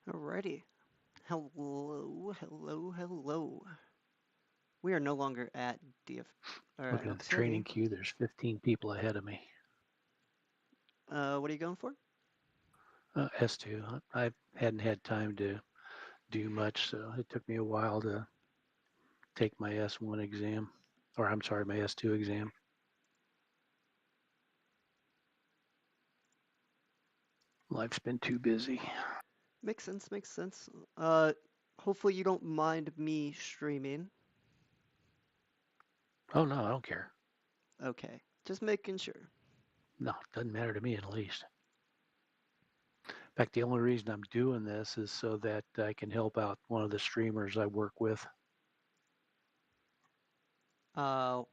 Alrighty. Hello, hello, hello. We are no longer at DF or Looking at Elk the training City. queue, there's 15 people ahead of me. What are you going for? S2. I hadn't had time to do much, so it took me a while to take my S1 exam, or I'm sorry, my S2 exam. Life's been too busy. Makes sense, makes sense. Hopefully you don't mind me streaming. Oh no, I don't care. Okay, just making sure. No, it doesn't matter to me in the least. In fact, the only reason I'm doing this is so that I can help out one of the streamers I work with. Uh,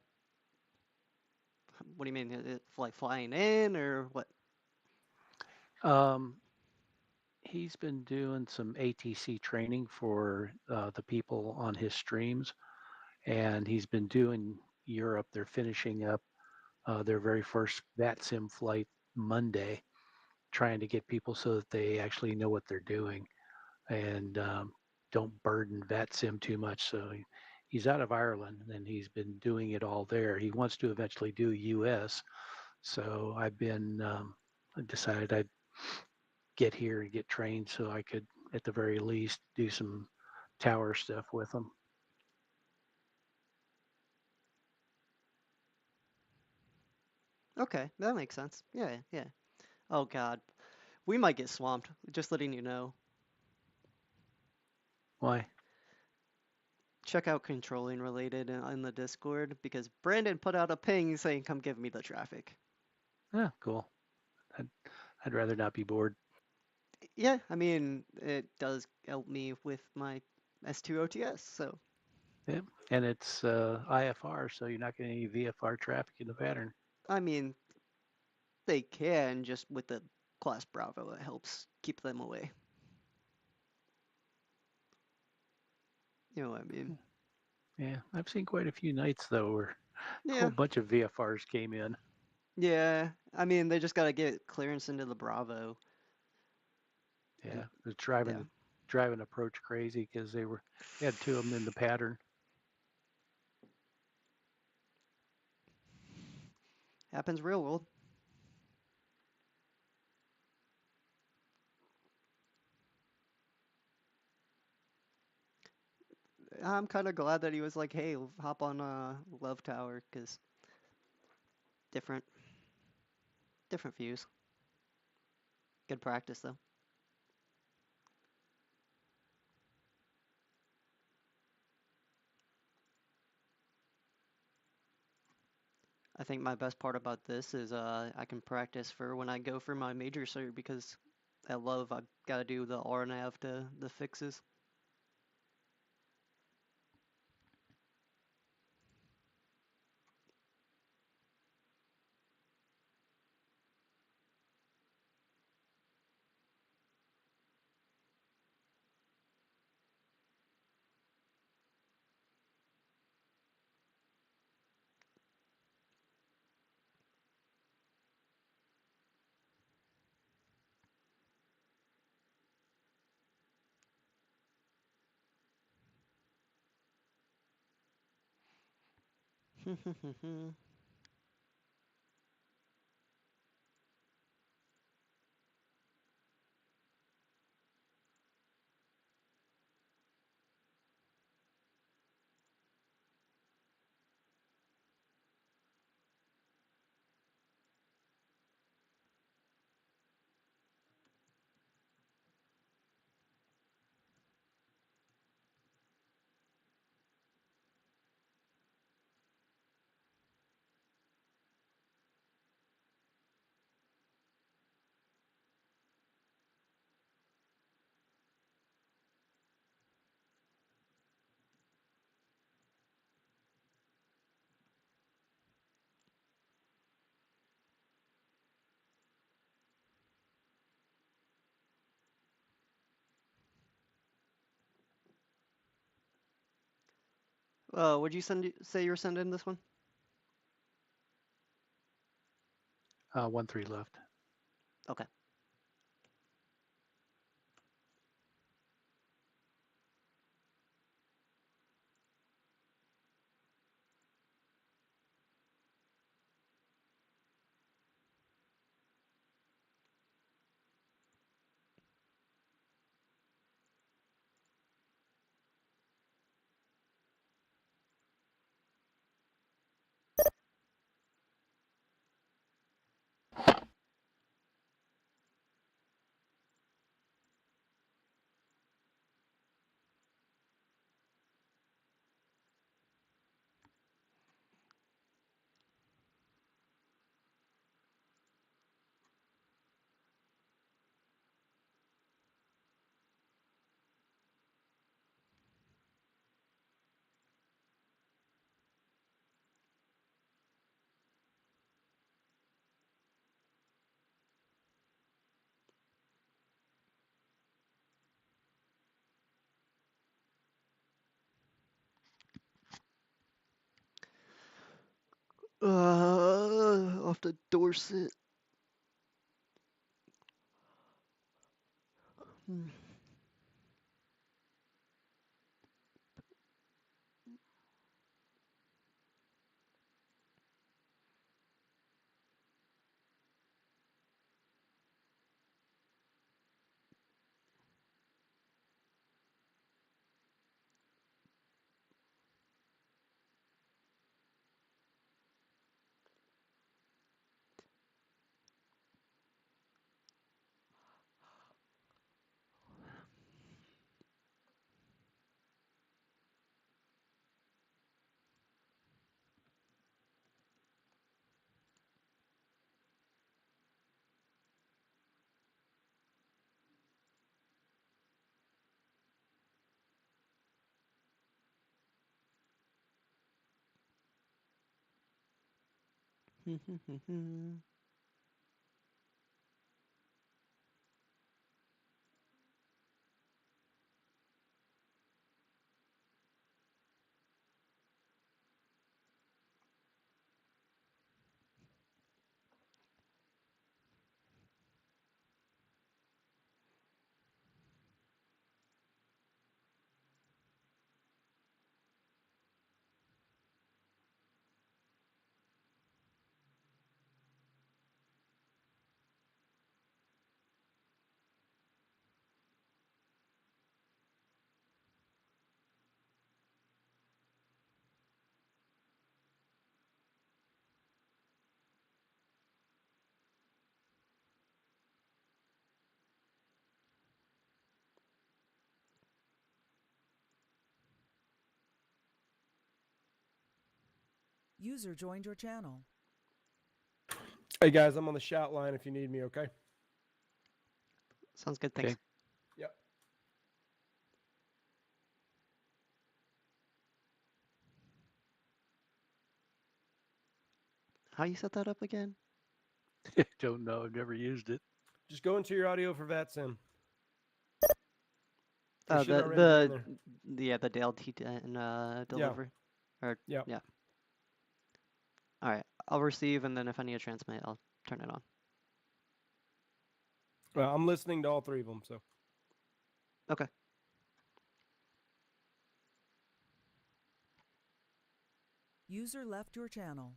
what do you mean? Like flying in or what? Um, he's been doing some ATC training for the people on his streams, and he's been doing Europe. They're finishing up their very first Vatsim flight Monday, trying to get people so that they actually know what they're doing and don't burden Vatsim too much. So he's out of Ireland and he's been doing it all there. He wants to eventually do US. So I've been I decided I'd get here and get trained so I could, at the very least, do some tower stuff with him. Okay, that makes sense. Yeah, yeah. Oh God, we might get swamped. Just letting you know. Why? Check out controlling related in the Discord because Brandon put out a ping saying, "Come give me the traffic." Yeah, cool. I'd, I'd rather not be bored. Yeah, I mean, it does help me with my S2 OTS, so Yeah. And it's IFR, so you're not getting any VFR traffic in the pattern. I mean, they can just with the class Bravo, it helps keep them away. You know what I mean? Yeah, I've seen quite a few nights though where a whole Yeah, bunch of VFRs came in. yeah. I mean, they just gotta get clearance into the Bravo. Yeah, And it was yeah, driving approach crazy because they had two of them in the pattern. happens real world. I'm kind of glad that he was like, "Hey, hop on Love Tower," because different, different views. Good practice though. I think my best part about this is I can practice for when I go for my major cert because at Love I've got to do the RNAV to the fixes. Would you say you were sending this one? 1-3 left. Okay. Off to Dorset. Hmm. User joined your channel. Hey guys, I'm on the shout line if you need me, okay? Sounds good, thanks. Okay. Yep. How you set that up again? Don't know. I've never used it. Just go into your audio for Vatsim. Oh, It should already be in there. yeah, the Dale T10 delivery. Or Yeah. yeah. All right, I'll receive, and then if I need to transmit, I'll turn it on. Well, I'm listening to all three of them, so. Okay. User left your channel.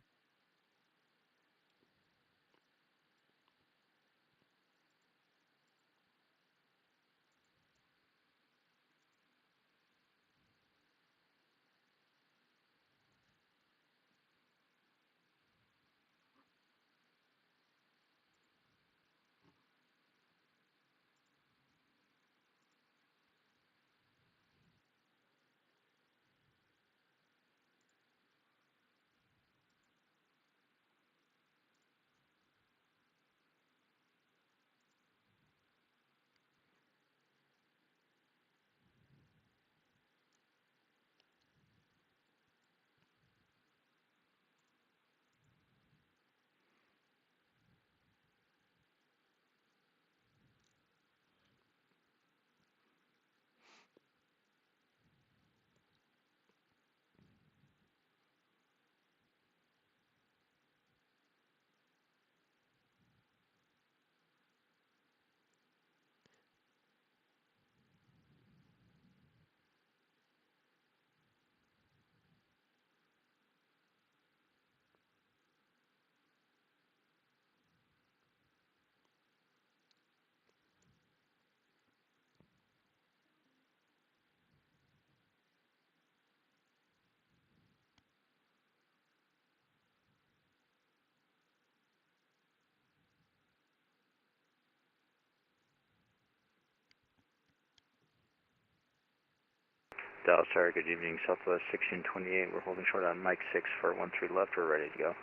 Dallas Tower, good evening. Southwest 1628. We're holding short on Mike 6 for 13 left. We're ready to go.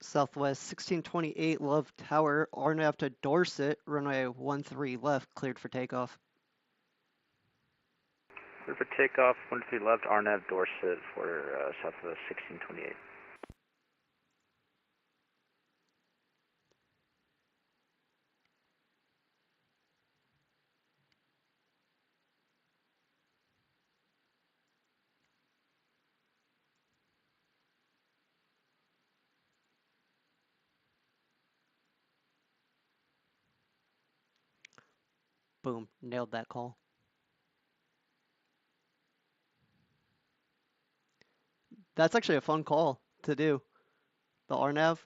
Southwest 1628 Love Tower, RNAV to Dorset, runway 13 left, cleared for takeoff. Clear for takeoff, 13 left, RNAV Dorset for Southwest 1628. Boom, nailed that call. That's actually a fun call to do. The RNAV.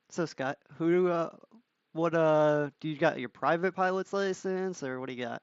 So Scott, what do you got your private pilot's license or what do you got?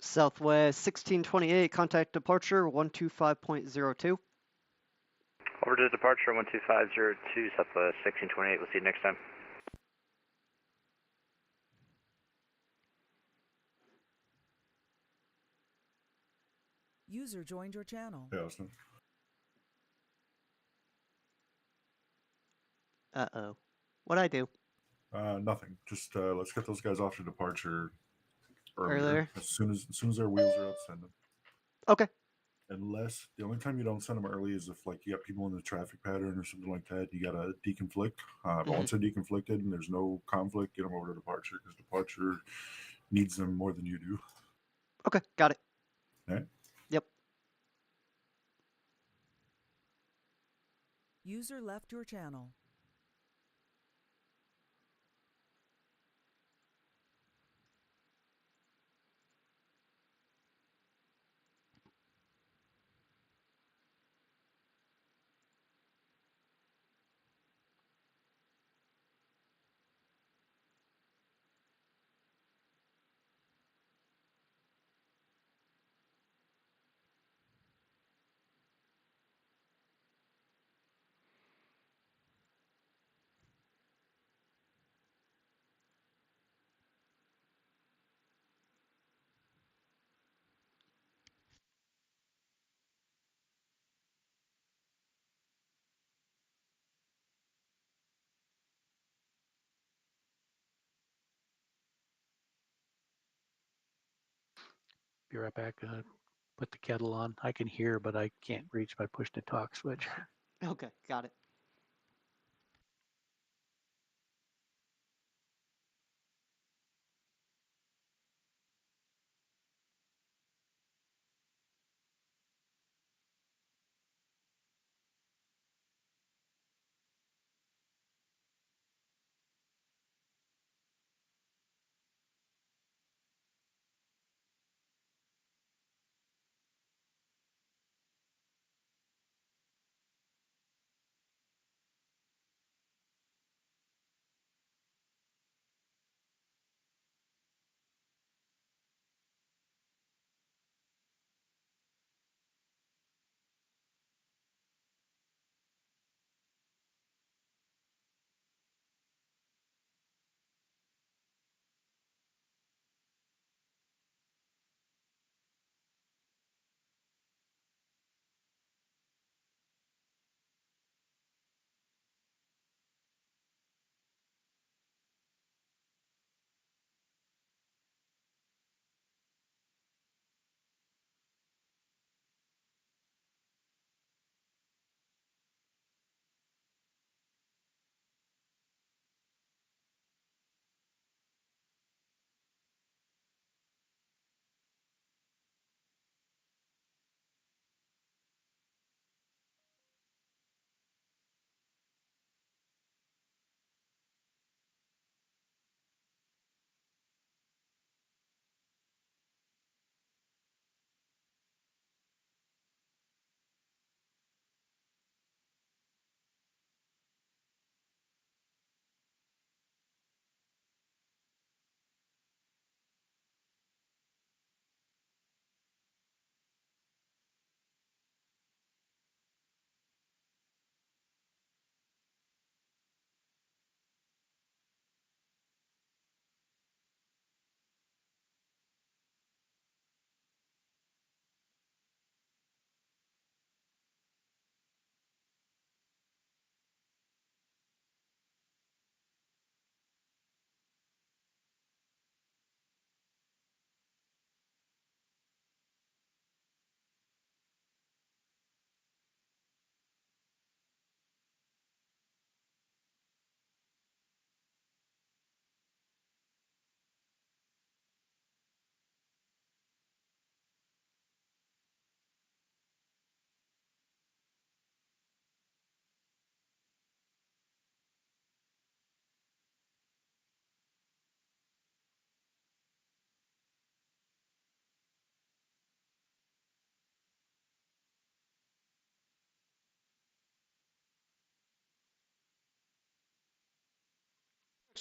Southwest 1628, contact departure 125.02. Over to departure 12502, Southwest 1628. We'll see you next time. User joined your channel. Hey, Austin. Uh-oh. What'd I do? Nothing. Just let's get those guys off to departure earlier. Earlier? As soon as their wheels are up, send them. Okay. Unless the only time you don't send them early is if like you got people in the traffic pattern or something like that. You gotta deconflict. But once they're deconflicted and there's no conflict, get them over to departure because departure needs them more than you do. Okay, got it. All right. Yep. User left your channel. Be right back. Put the kettle on. I can hear, but I can't reach my push to talk switch. Okay, got it.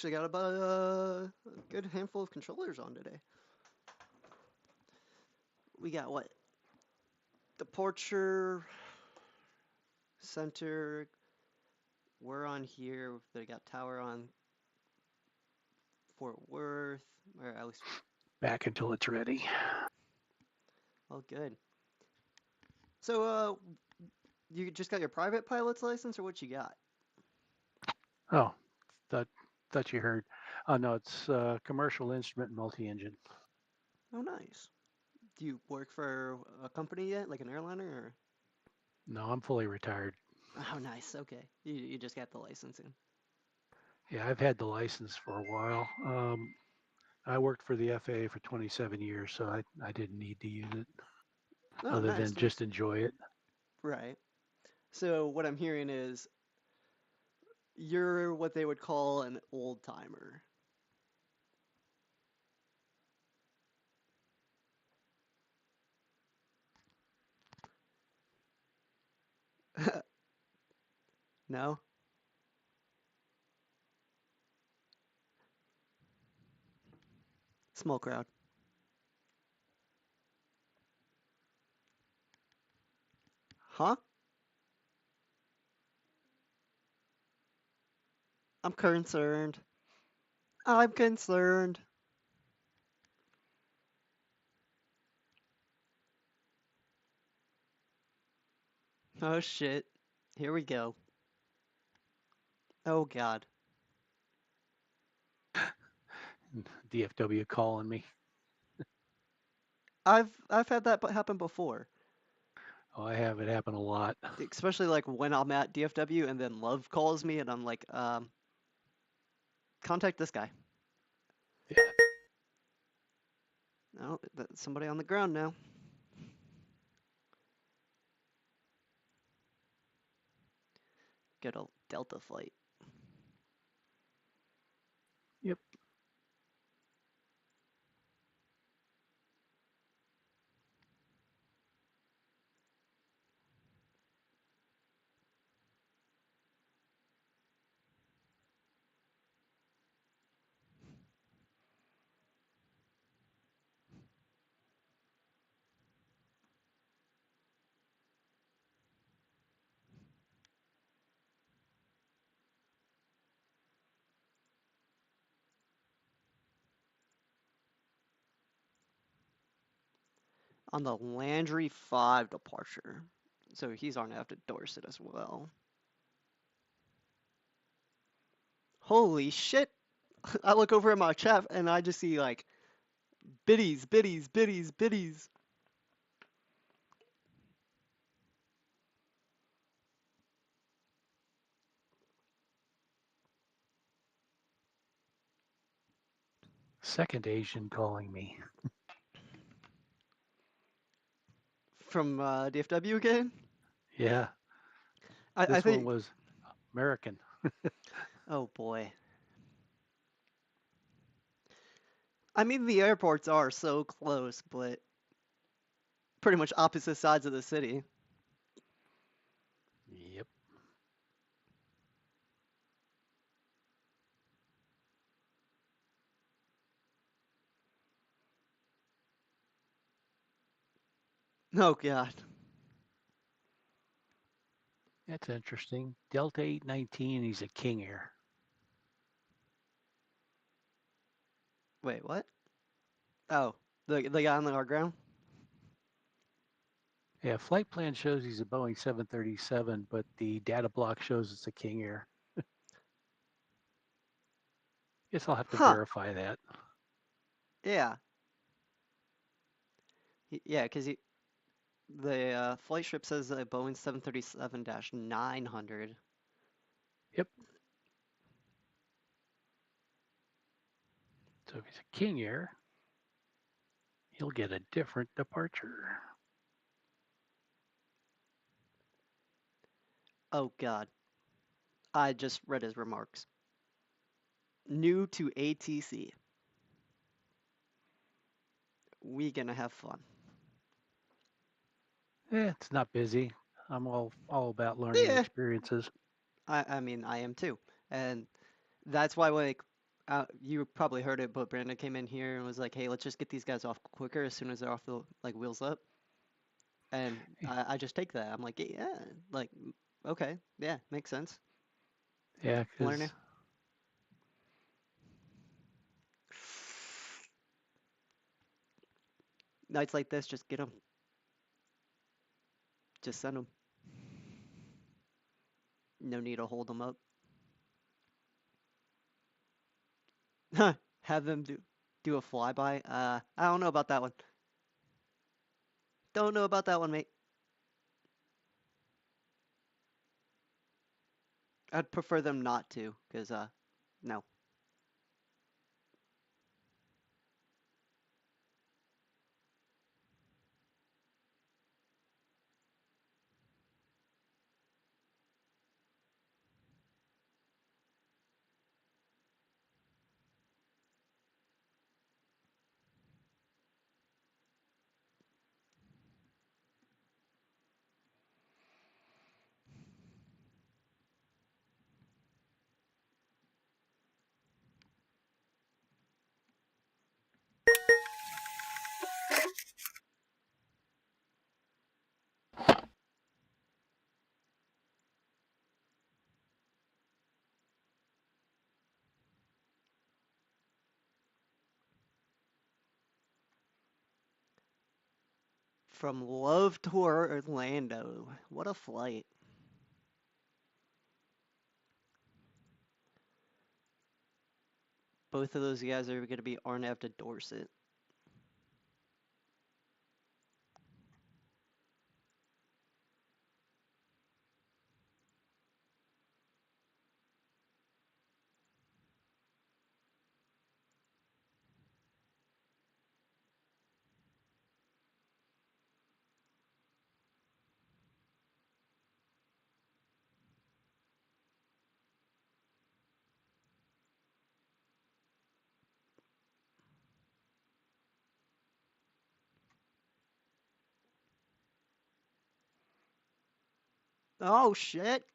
actually got about a good handful of controllers on today. We got what? Departure, center. We're on here. They got tower on Fort Worth, or at least, Back until it's ready. well, good. So, you just got your private pilot's license, or what you got? Oh, thought you heard. Oh no, it's commercial instrument multi-engine. Oh, nice. Do you work for a company yet, like an airliner, or? No, I'm fully retired. Oh, nice. Okay, you just got the licensing. Yeah, I've had the license for a while. I worked for the FAA for 27 years, so I didn't need to use it Oh, other nice, than just nice. enjoy it. Right. So what I'm hearing is you're what they would call an old timer. No? Small crowd. Huh? I'm concerned. I'm concerned. Oh shit. Here we go. Oh god. DFW calling me. I've had that happen before. Oh, I have it happen a lot. Especially like when I'm at DFW and then Love calls me and I'm like, contact this guy. Yeah. No, that's somebody on the ground now. Good old Delta flight. Yep. On the Landry 5 departure. So he's on after Dorset as well. Holy shit! I look over at my chat and I just see like biddies, biddies, biddies, biddies. Second Asian calling me. From DFW again? Yeah. I This one think. was American. Oh boy. I mean, the airports are so close, but pretty much opposite sides of the city. Yep. Oh god. That's interesting. Delta 819, he's a King Air. Wait, what? Oh, the guy on our ground? Yeah, flight plan shows he's a Boeing 737, but the data block shows it's a King Air. Guess I'll have to Huh. verify that. Yeah. Yeah, because the flight strip says a Boeing 737-900. Yep. So if he's a King Air, he'll get a different departure. Oh god. I just read his remarks. New to ATC. We gonna have fun. It's not busy. I'm all about learning Yeah. experiences. I mean, I am too. And that's why, like, You probably heard it, but Brandon came in here and was like, "Hey, let's just get these guys off quicker as soon as they're off the like wheels up." And I just take that. I'm like, yeah, like, okay, yeah, makes sense. Yeah, Learning. because Nights like this, just get them. Just send them. No need to hold them up. Have them do a flyby. I don't know about that one. Don't know about that one, mate. I'd prefer them not to, cause no. From Love to Orlando. What a flight. Both of those guys are going to be Arnav to Dorset. Oh, shit.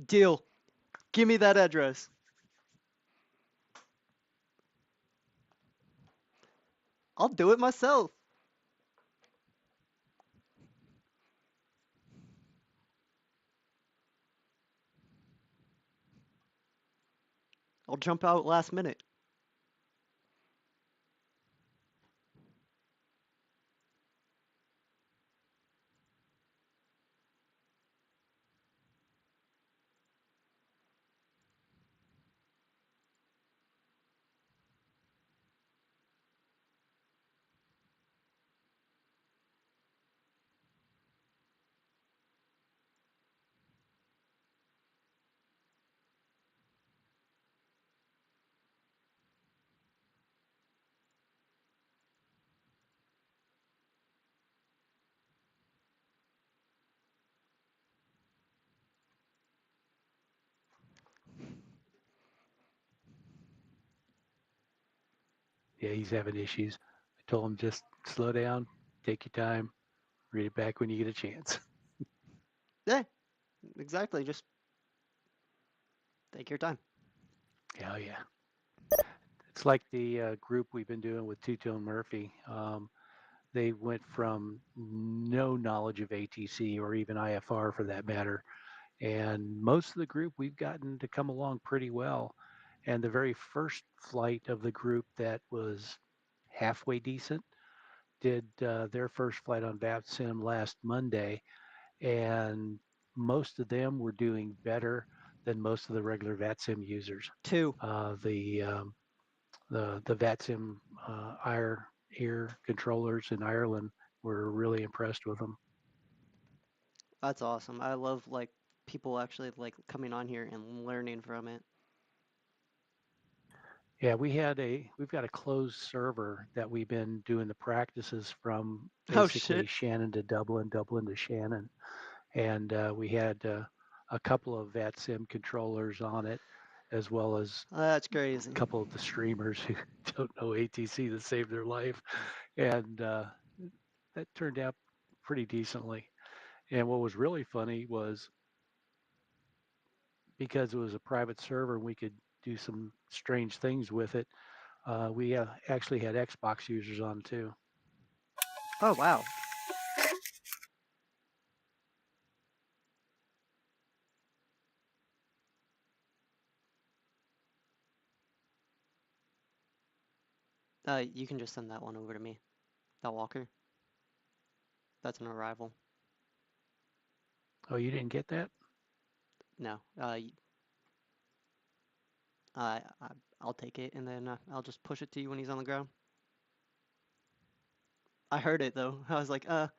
Deal. Give me that address. I'll do it myself. I'll jump out last minute. yeah, he's having issues. I told him just slow down, take your time, read it back when you get a chance. Yeah, exactly. Just take your time. Hell yeah. It's like the group we've been doing with Tuto and Murphy. They went from no knowledge of ATC or even IFR for that matter. And most of the group we've gotten to come along pretty well. And the very first flight of the group that was halfway decent did their first flight on Vatsim last Monday. And most of them were doing better than most of the regular Vatsim users. 2. The Vatsim ear controllers in Ireland were really impressed with them. That's awesome. I love like people actually like coming on here and learning from it. Yeah, we've got a closed server that we've been doing the practices from, Oh basically shit. Shannon to Dublin, Dublin to Shannon, and we had a couple of VATSIM controllers on it, as well as That's crazy. a couple of the streamers who don't know ATC that saved their life, and that turned out pretty decently. And what was really funny was because it was a private server and we could do some strange things with it. We actually had Xbox users on too. Oh, wow. You can just send that one over to me. That walker. That's an arrival. Oh, you didn't get that? No. I'll take it, and then I'll just push it to you when he's on the ground. I heard it, though. I was like, there.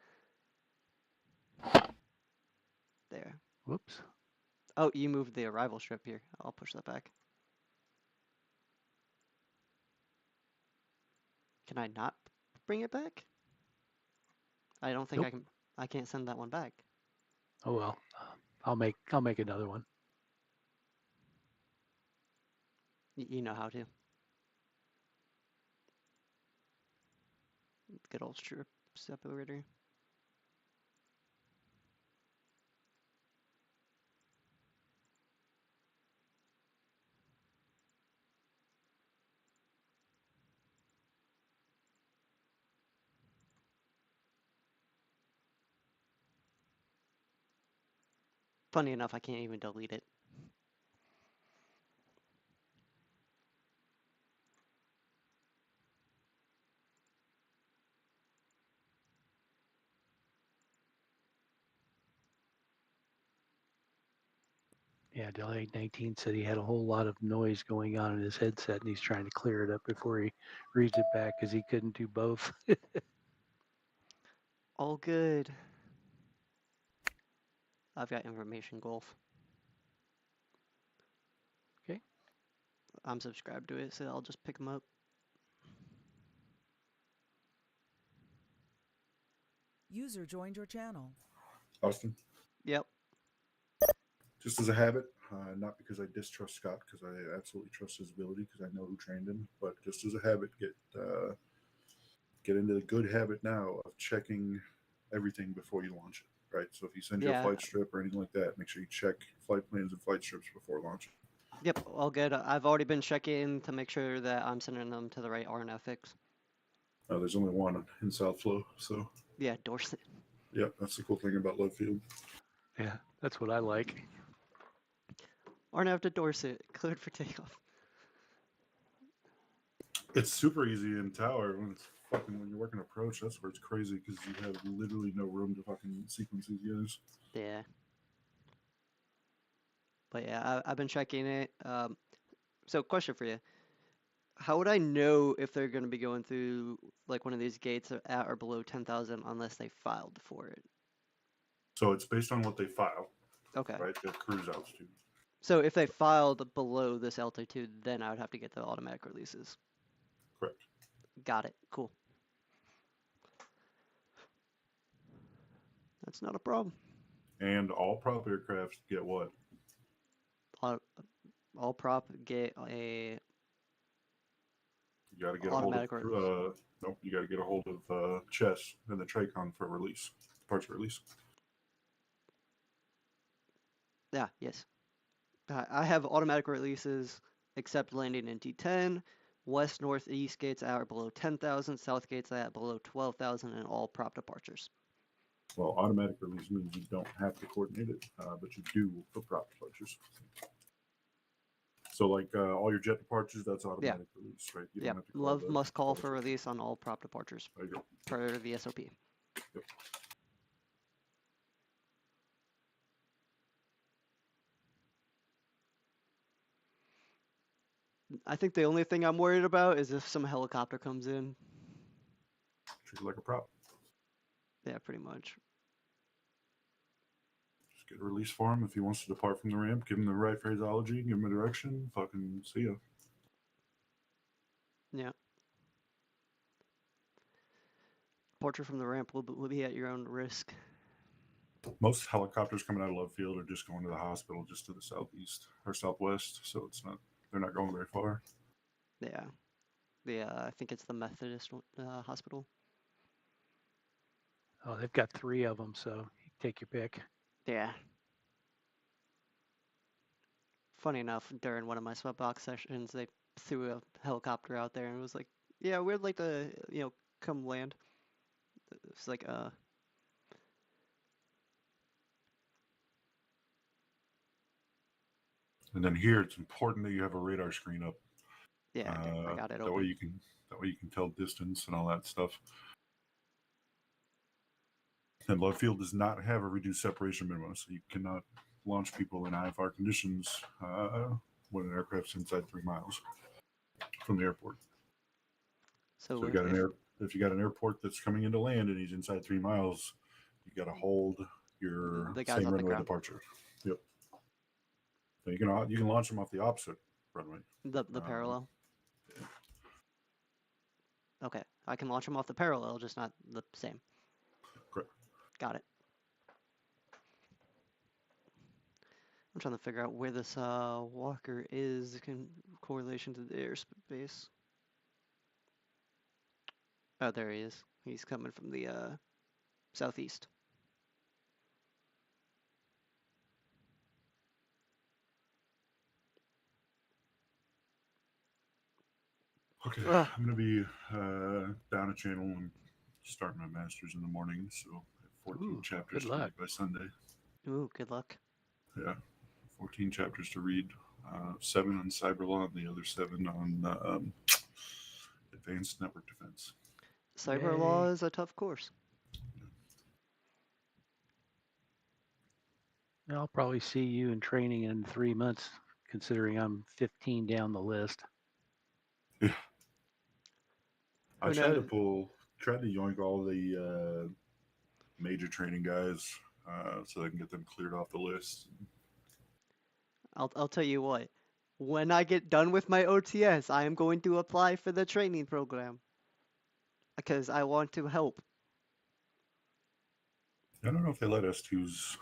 Whoops. Oh, you moved the arrival strip here. I'll push that back. Can I not bring it back? I don't think Nope. I can. I can't send that one back. Oh well. I'll make another one. You know how to. Good old strip separator. Funny enough, I can't even delete it. Yeah, Delegate 19 said he had a whole lot of noise going on in his headset and he's trying to clear it up before he reads it back because he couldn't do both. All good. I've got information golf. Okay. I'm subscribed to it, so I'll just pick them up. User joined your channel. Austin, Yep. just as a habit, not because I distrust Scott, because I absolutely trust his ability, because I know who trained him, but just as a habit, get into the good habit now of checking everything before you launch it, right? So if you send you a Yeah. flight strip or anything like that, make sure you check flight plans and flight strips before launching. Yep, all good. I've already been checking to make sure that I'm sending them to the right RNF fix. There's only one in South Flow, so Yeah, Dorset. yeah, that's the cool thing about Love Field. Yeah, that's what I like. RNF to Dorset, cleared for takeoff. It's super easy in tower when you're working approach. That's where it's crazy because you have literally no room to fucking sequence these guys. Yeah. But yeah, I've been checking it. So question for you. How would I know if they're going to be going through like one of these gates at or below 10,000 unless they filed for it? So it's based on what they file, Okay. right? Their cruise altitude. So if they filed below this altitude, then I would have to get the automatic releases. Correct. Got it. Cool. That's not a problem. And all prop aircrafts get what? All prop get a You got to get a hold of automatic release. nope. You got to get a hold of chess and the Tracon for release, parts release. Yeah, yes. I have automatic releases except landing in D10, west northeast gates at or below 10,000, south gates at below 12,000, and all prop departures. Well, automatic release means you don't have to coordinate it, but you do for prop departures. So, like all your jet departures, that's automatic release, right? You Yeah, don't have to call Love the must call for departure. release on all prop departures There you go. per the SOP. Yep. I think the only thing I'm worried about is if some helicopter comes in. Treat it like a prop. Yeah, pretty much. Just get a release for him. If he wants to depart from the ramp, give him the right phraseology, give him a direction. Fucking see ya. Yeah. Departure from the ramp will be at your own risk. Most helicopters coming out of Love Field are just going to the hospital, just to the southeast or southwest. So they're not going very far. Yeah. I think it's the Methodist hospital. Oh, they've got 3 of them, so take your pick. Yeah. funny enough, during one of my sweatbox sessions, they threw a helicopter out there and was like, "Yeah, we'd like to, come land." It's like, And then here, it's important that you have a radar screen up. yeah, I got it That way open. you can tell distance and all that stuff. And love field does not have a reduced separation minimum, so you cannot launch people in IFR conditions when an aircraft's inside 3 miles from the airport. So So if you got an airport that's coming into land and he's inside 3 miles, you got to hold your the guys same on the runway ground, departure. Yep. So you can launch them off the opposite runway. the parallel. Okay, I can launch them off the parallel, just not the same. Correct. Got it. I'm trying to figure out where this walker is in correlation to the airspace. Oh, there he is. He's coming from the southeast. Okay, Ugh. I'm going to be down a channel and starting my master's in the morning, so I have 14 Ooh, chapters good to luck. read by Sunday. Ooh, good luck. Yeah, 14 chapters to read. 7 on cyber law and the other 7 on advanced network defense. Cyber law Yay. is a tough course. I'll probably see you in training in 3 months, considering I'm 15 down the list. Yeah. I Who tried to knows? yoink all the major training guys so I can get them cleared off the list. I'll tell you what. When I get done with my OTS, I am going to apply for the training program because I want to help. I don't know if they let S2s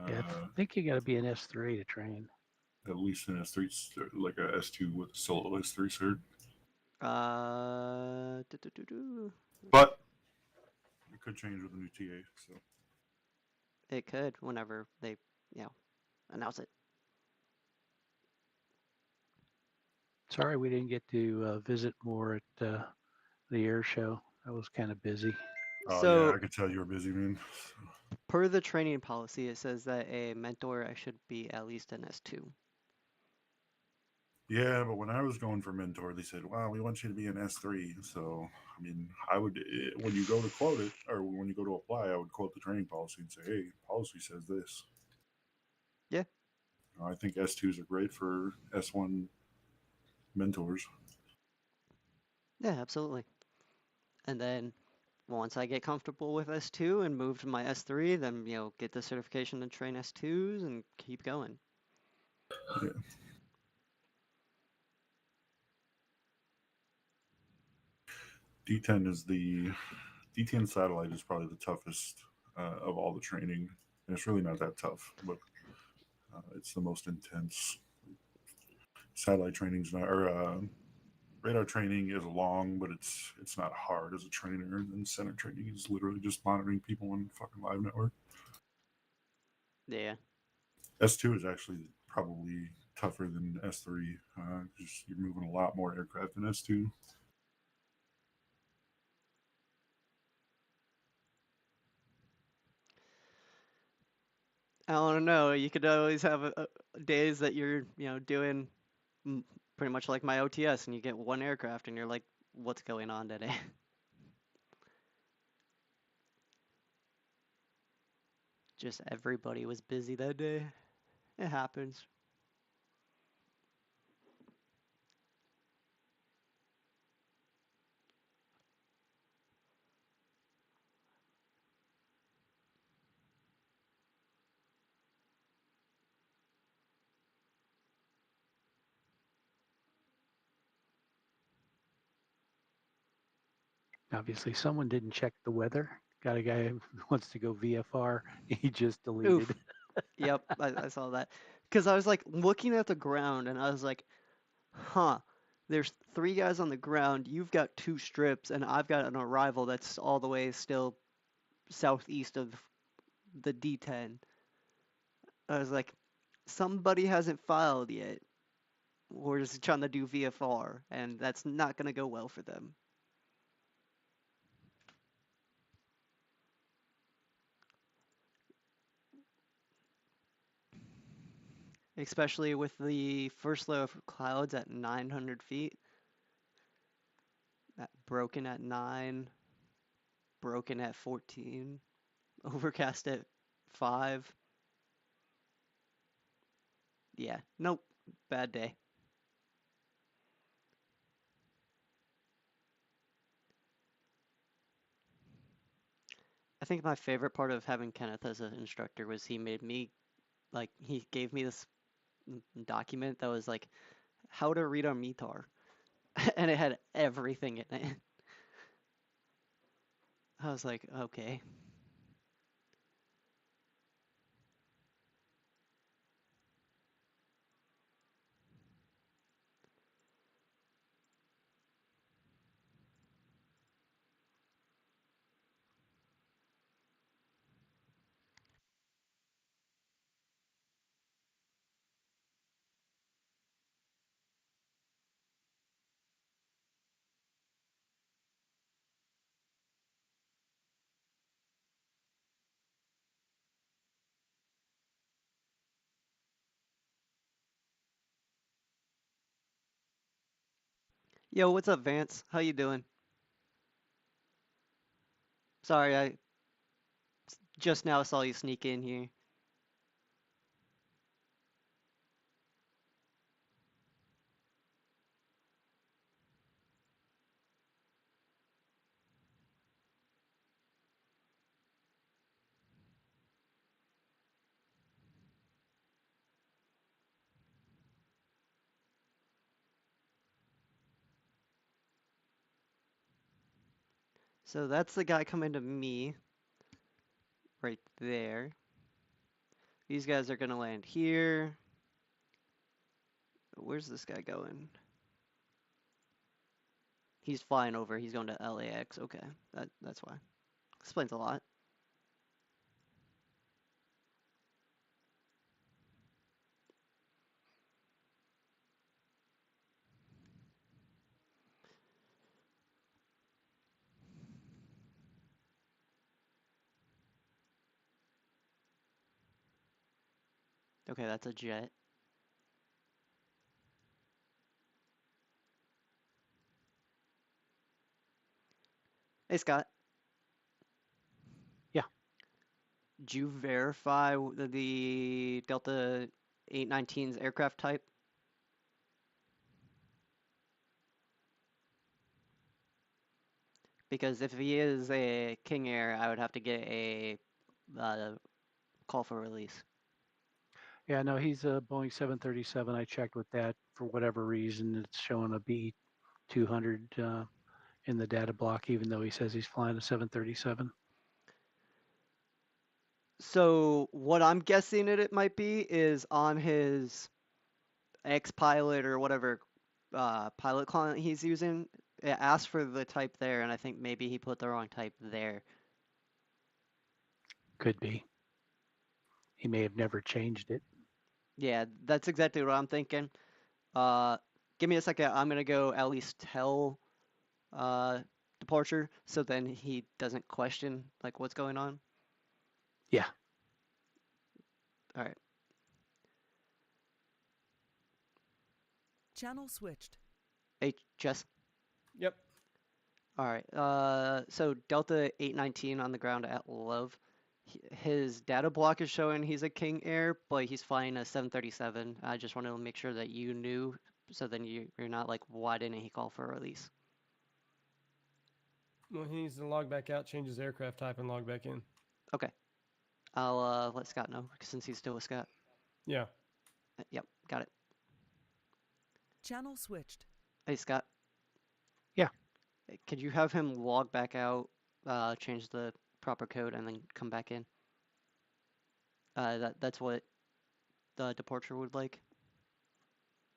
Yeah, I think you got to be an S3 to train. at least an S3, like a S2 with a solo S3 cert. But it could change with a new TA. So It could whenever they, announce it. Sorry we didn't get to visit more at the air show. I was kind of busy. oh So, yeah, I could tell you were busy, man. per the training policy, it says that a mentor should be at least an S2. Yeah, but when I was going for mentor, they said, "Wow, we want you to be an S3." So, I mean, I would when you go to quote it or when you go to apply, I would quote the training policy and say, "Hey, policy says this." Yeah. I think S2s are great for S1 mentors. Yeah, absolutely. And then once I get comfortable with S2 and move to my S3, then, get the certification to train S2s and keep going. Yeah. D10 satellite is probably the toughest of all the training, and it's really not that tough, but it's the most intense. Satellite training's not, or radar training is long, but it's not hard as a trainer. And then center training is literally just monitoring people on fucking live network. Yeah. S2 is actually probably tougher than S3 because you're moving a lot more aircraft than S2. I don't know. You could always have days that you're, doing pretty much like my OTS, and you get one aircraft, and you're like, "What's going on today?" Just everybody was busy that day. It happens. Obviously, someone didn't check the weather. Got a guy who wants to go VFR. He just deleted. Oof. Yep, I saw that. Because I was like looking at the ground, and I was like, "Huh." There's 3 guys on the ground. You've got 2 strips, and I've got an arrival that's all the way still southeast of the D10. I was like, somebody hasn't filed yet, or is trying to do VFR, and that's not going to go well for them. Especially with the first layer of clouds at 900 feet. Broken at 9, broken at 14, overcast at 5. Yeah, nope, bad day. I think my favorite part of having Kenneth as an instructor was he made me, like, he gave me this document that was like, how to read a METAR. And it had everything in it. I was like, okay. Yo, what's up, Vance? How you doing? Sorry, I just now saw you sneak in here. So that's the guy coming to me, right there. These guys are gonna land here. Where's this guy going? He's flying over. He's going to LAX. Okay, that's why. Explains a lot. Okay, that's a jet. Hey, Scott. Yeah. Did you verify the Delta 819's aircraft type? Because if he is a King Air, I would have to get a call for release. Yeah, no, he's a Boeing 737. I checked with that. For whatever reason, it's showing a B200 in the data block, even though he says he's flying a 737. So what I'm guessing it might be is on his X-Pilot or whatever pilot client he's using, it asks for the type there, and I think maybe he put the wrong type there. Could be. He may have never changed it. Yeah, that's exactly what I'm thinking. Give me a second. I'm gonna go at least tell departure, so then he doesn't question like what's going on. Yeah. All right. Channel switched. Hey, Jess. Yep. All right. So Delta 819 on the ground at Love. His data block is showing he's a King Air, but he's flying a 737. I just wanted to make sure that you knew, so then you're not like, why didn't he call for a release? Well, he needs to log back out, change his aircraft type, and log back in. Okay. I'll let Scott know since he's still with Scott. Yeah. Yep, got it. Channel switched. Hey, Scott. Yeah. Could you have him log back out, change the proper code, and then come back in? That's what the departure would like.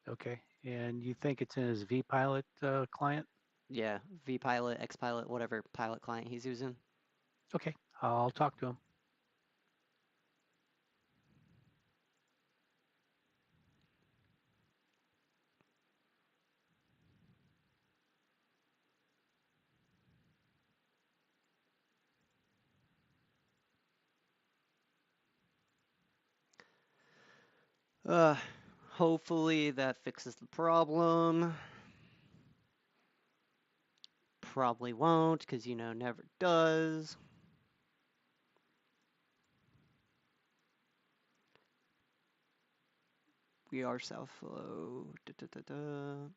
Okay. And you think it's in his vPilot client? Yeah, vPilot, Xpilot, whatever pilot client he's using. Okay. I'll talk to him. Uh, hopefully that fixes the problem. Probably won't, because never does. We are south flow. Da, da, da, da.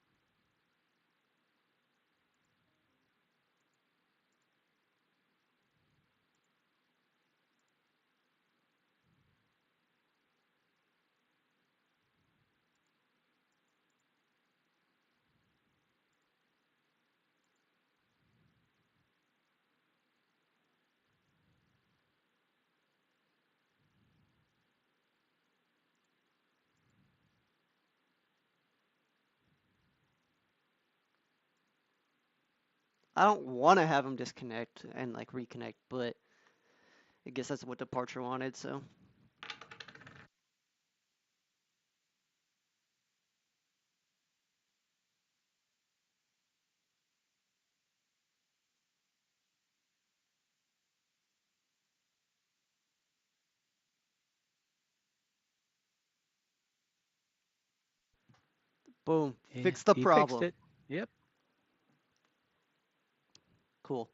I don't want to have him disconnect and like reconnect, but I guess that's what departure wanted, so. Boom. Yeah, Fix the he fixed problem. it. Yep. Cool.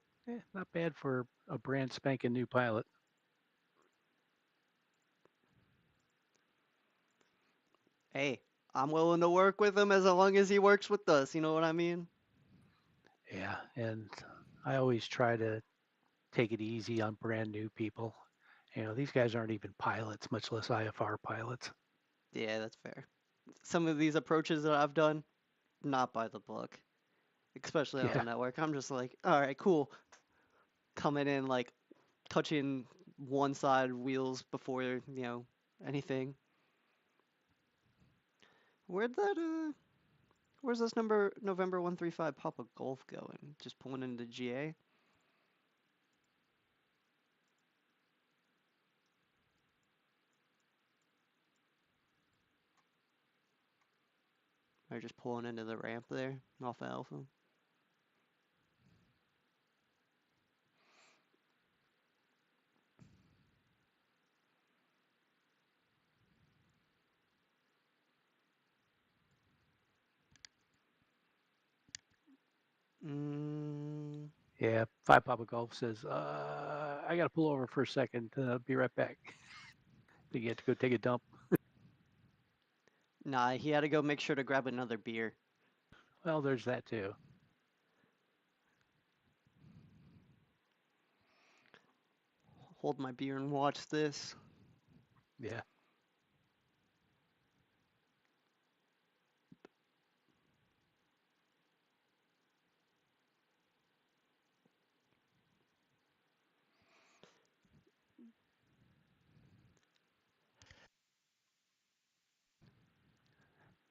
Not bad for a brand spanking new pilot. Hey, I'm willing to work with him as long as he works with us, you know what I mean? Yeah, and I always try to take it easy on brand new people. These guys aren't even pilots, much less IFR pilots. Yeah, that's fair. Some of these approaches that I've done, not by the book, especially on the Yeah. network. I'm just like, all right, cool. Coming in, like, touching one side wheels before, anything. Where'd that, where's this November 135 Papa Golf going? Just pulling into GA? Or just pulling into the ramp there off of Alpha? Mm, Yeah, Five Papa Golf says, I got to pull over for a second. Be right back. They get to go take a dump. nah, he had to go make sure to grab another beer. Well, there's that too. Hold my beer and watch this. Yeah.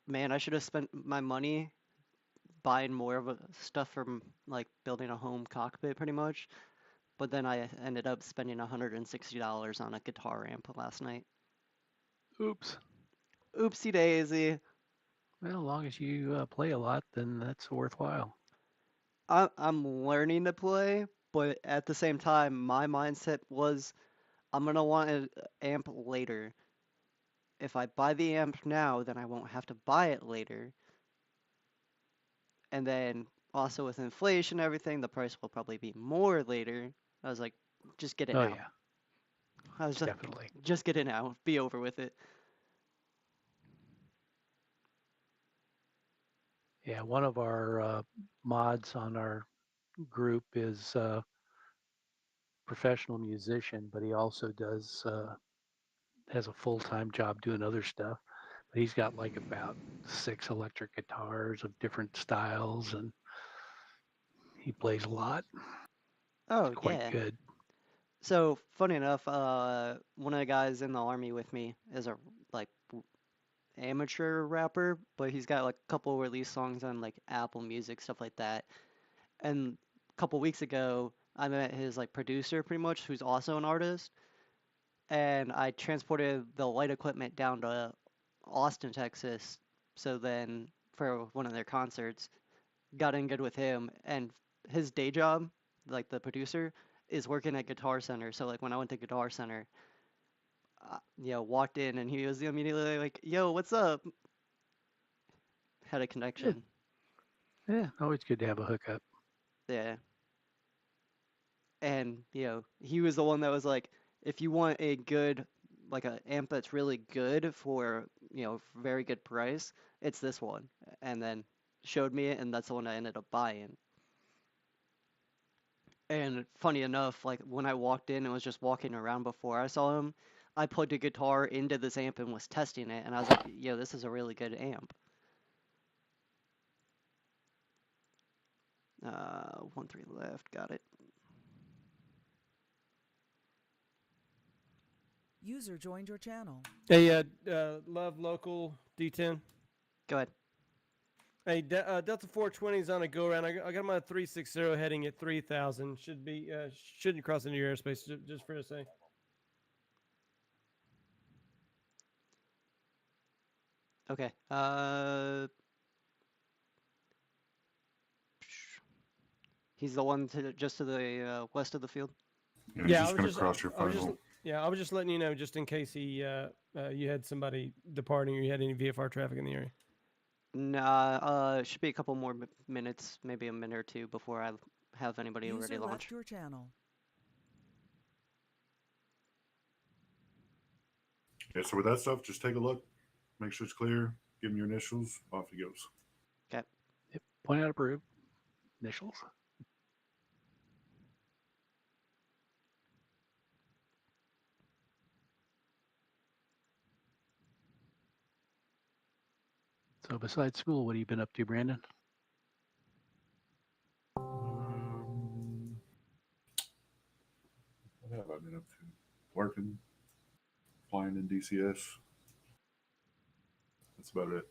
Man, I should have spent my money buying more of stuff from like building a home cockpit pretty much. But then I ended up spending $160 on a guitar amp last night. Oops. Oopsie daisy. Well, as long as you play a lot, then that's worthwhile. I'm learning to play, but at the same time, my mindset was I'm gonna want an amp later. If I buy the amp now, then I won't have to buy it later. And then also with inflation and everything, the price will probably be more later. I was like, just get it Oh, now. yeah, I was like, definitely. just get it now. Be over with it. Yeah, one of our mods on our group is a professional musician, but he also has a full-time job doing other stuff. But he's got like about 6 electric guitars of different styles, and he plays a lot. He's Oh, quite yeah. good. So, funny enough, one of the guys in the army with me is a like amateur rapper, but he's got like a couple release songs on like Apple Music, stuff like that. And a couple weeks ago, I met his like producer pretty much, who's also an artist, and I transported the light equipment down to Austin, Texas. So then for one of their concerts, got in good with him, and his day job, like the producer, is working at Guitar Center. So like when I went to Guitar Center, walked in and he was immediately like, "Yo, what's up?" Had a Yeah, connection. yeah, always good to have a hookup. Yeah. And, he was the one that was like, if you want a good, like a amp that's really good for, very good price, it's this one. And then showed me it, and that's the one I ended up buying. And funny enough, like when I walked in and was just walking around before I saw him, I plugged a guitar into this amp and was testing it, and I was like, yo, this is a really good amp. 1-3 left, got it. User joined your channel. Hey, Love Local D10. Go ahead. Hey, Delta 420 is on a go around. I got him on a 360 heading at 3,000. Shouldn't cross into your airspace. Just for a say. Okay. He's the one just to the west of the field. Yeah, he's just gonna cross your final. I was just letting you know, just in case you had somebody departing or you had any VFR traffic in the area. Nah, should be a couple more minutes, maybe a minute or two before I have anybody User ready to launch. left your channel. Yeah, so with that stuff, just take a look, make sure it's clear, give him your initials, off he goes. Okay. Yep. Point out approved. Initials. So besides school, what have you been up to, Brandon? What have I been up to? Working, flying in DCS. That's about it.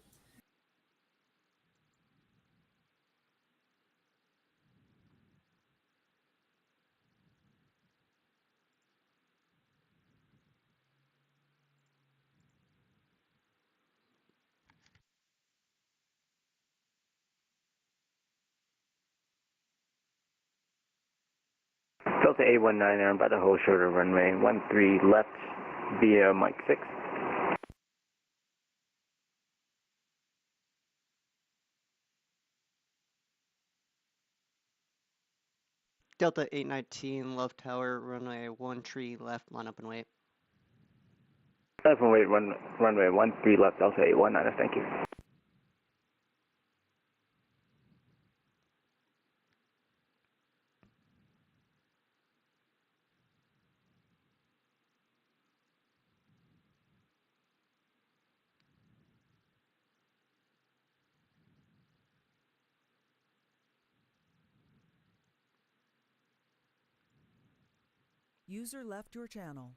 Delta 819 there, about to hold shorter runway 13 left via Mike 6. Delta 819, love tower, runway 13 left, line up and wait. Left and wait, runway 13 left, Delta 819, thank you. User left your channel.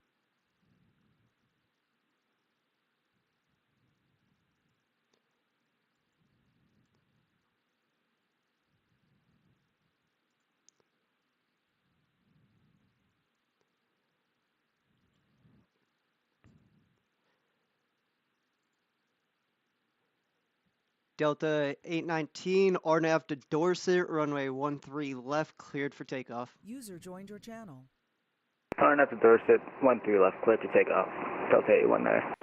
Delta 819, RNAV to Dorset, runway 13 left, cleared for takeoff. User joined your channel. Turn up to Dorset, 13 left, clear to take off. Delta 819.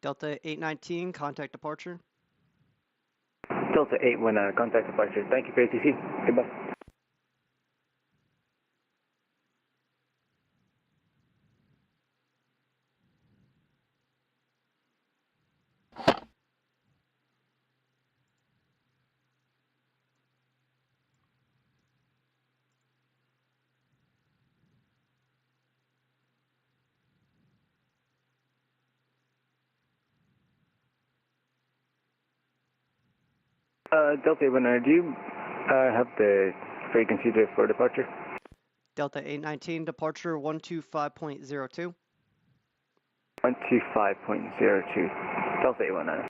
Delta 819, contact departure. Delta 819, contact departure. Thank you for ATC. Goodbye. Delta 819, I have the frequency for departure. Delta 819, departure 125.02. 125.02. Delta 819.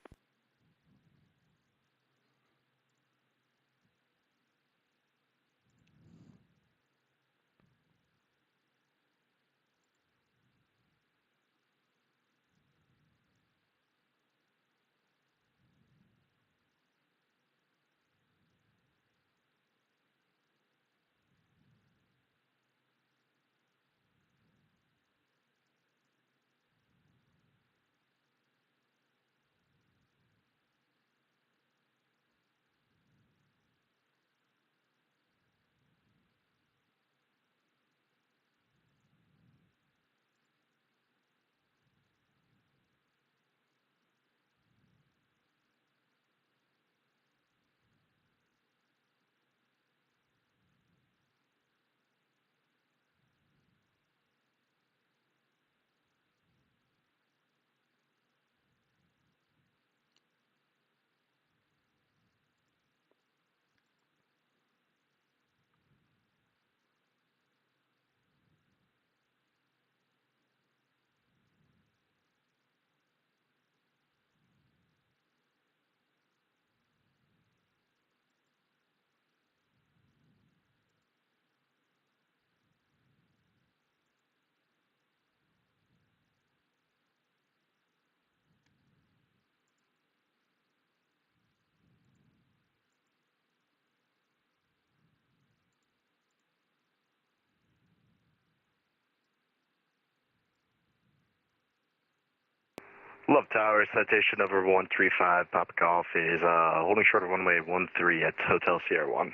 Love Tower, citation number 135, Papa Golf is holding short of runway 13 at Hotel Sierra 1.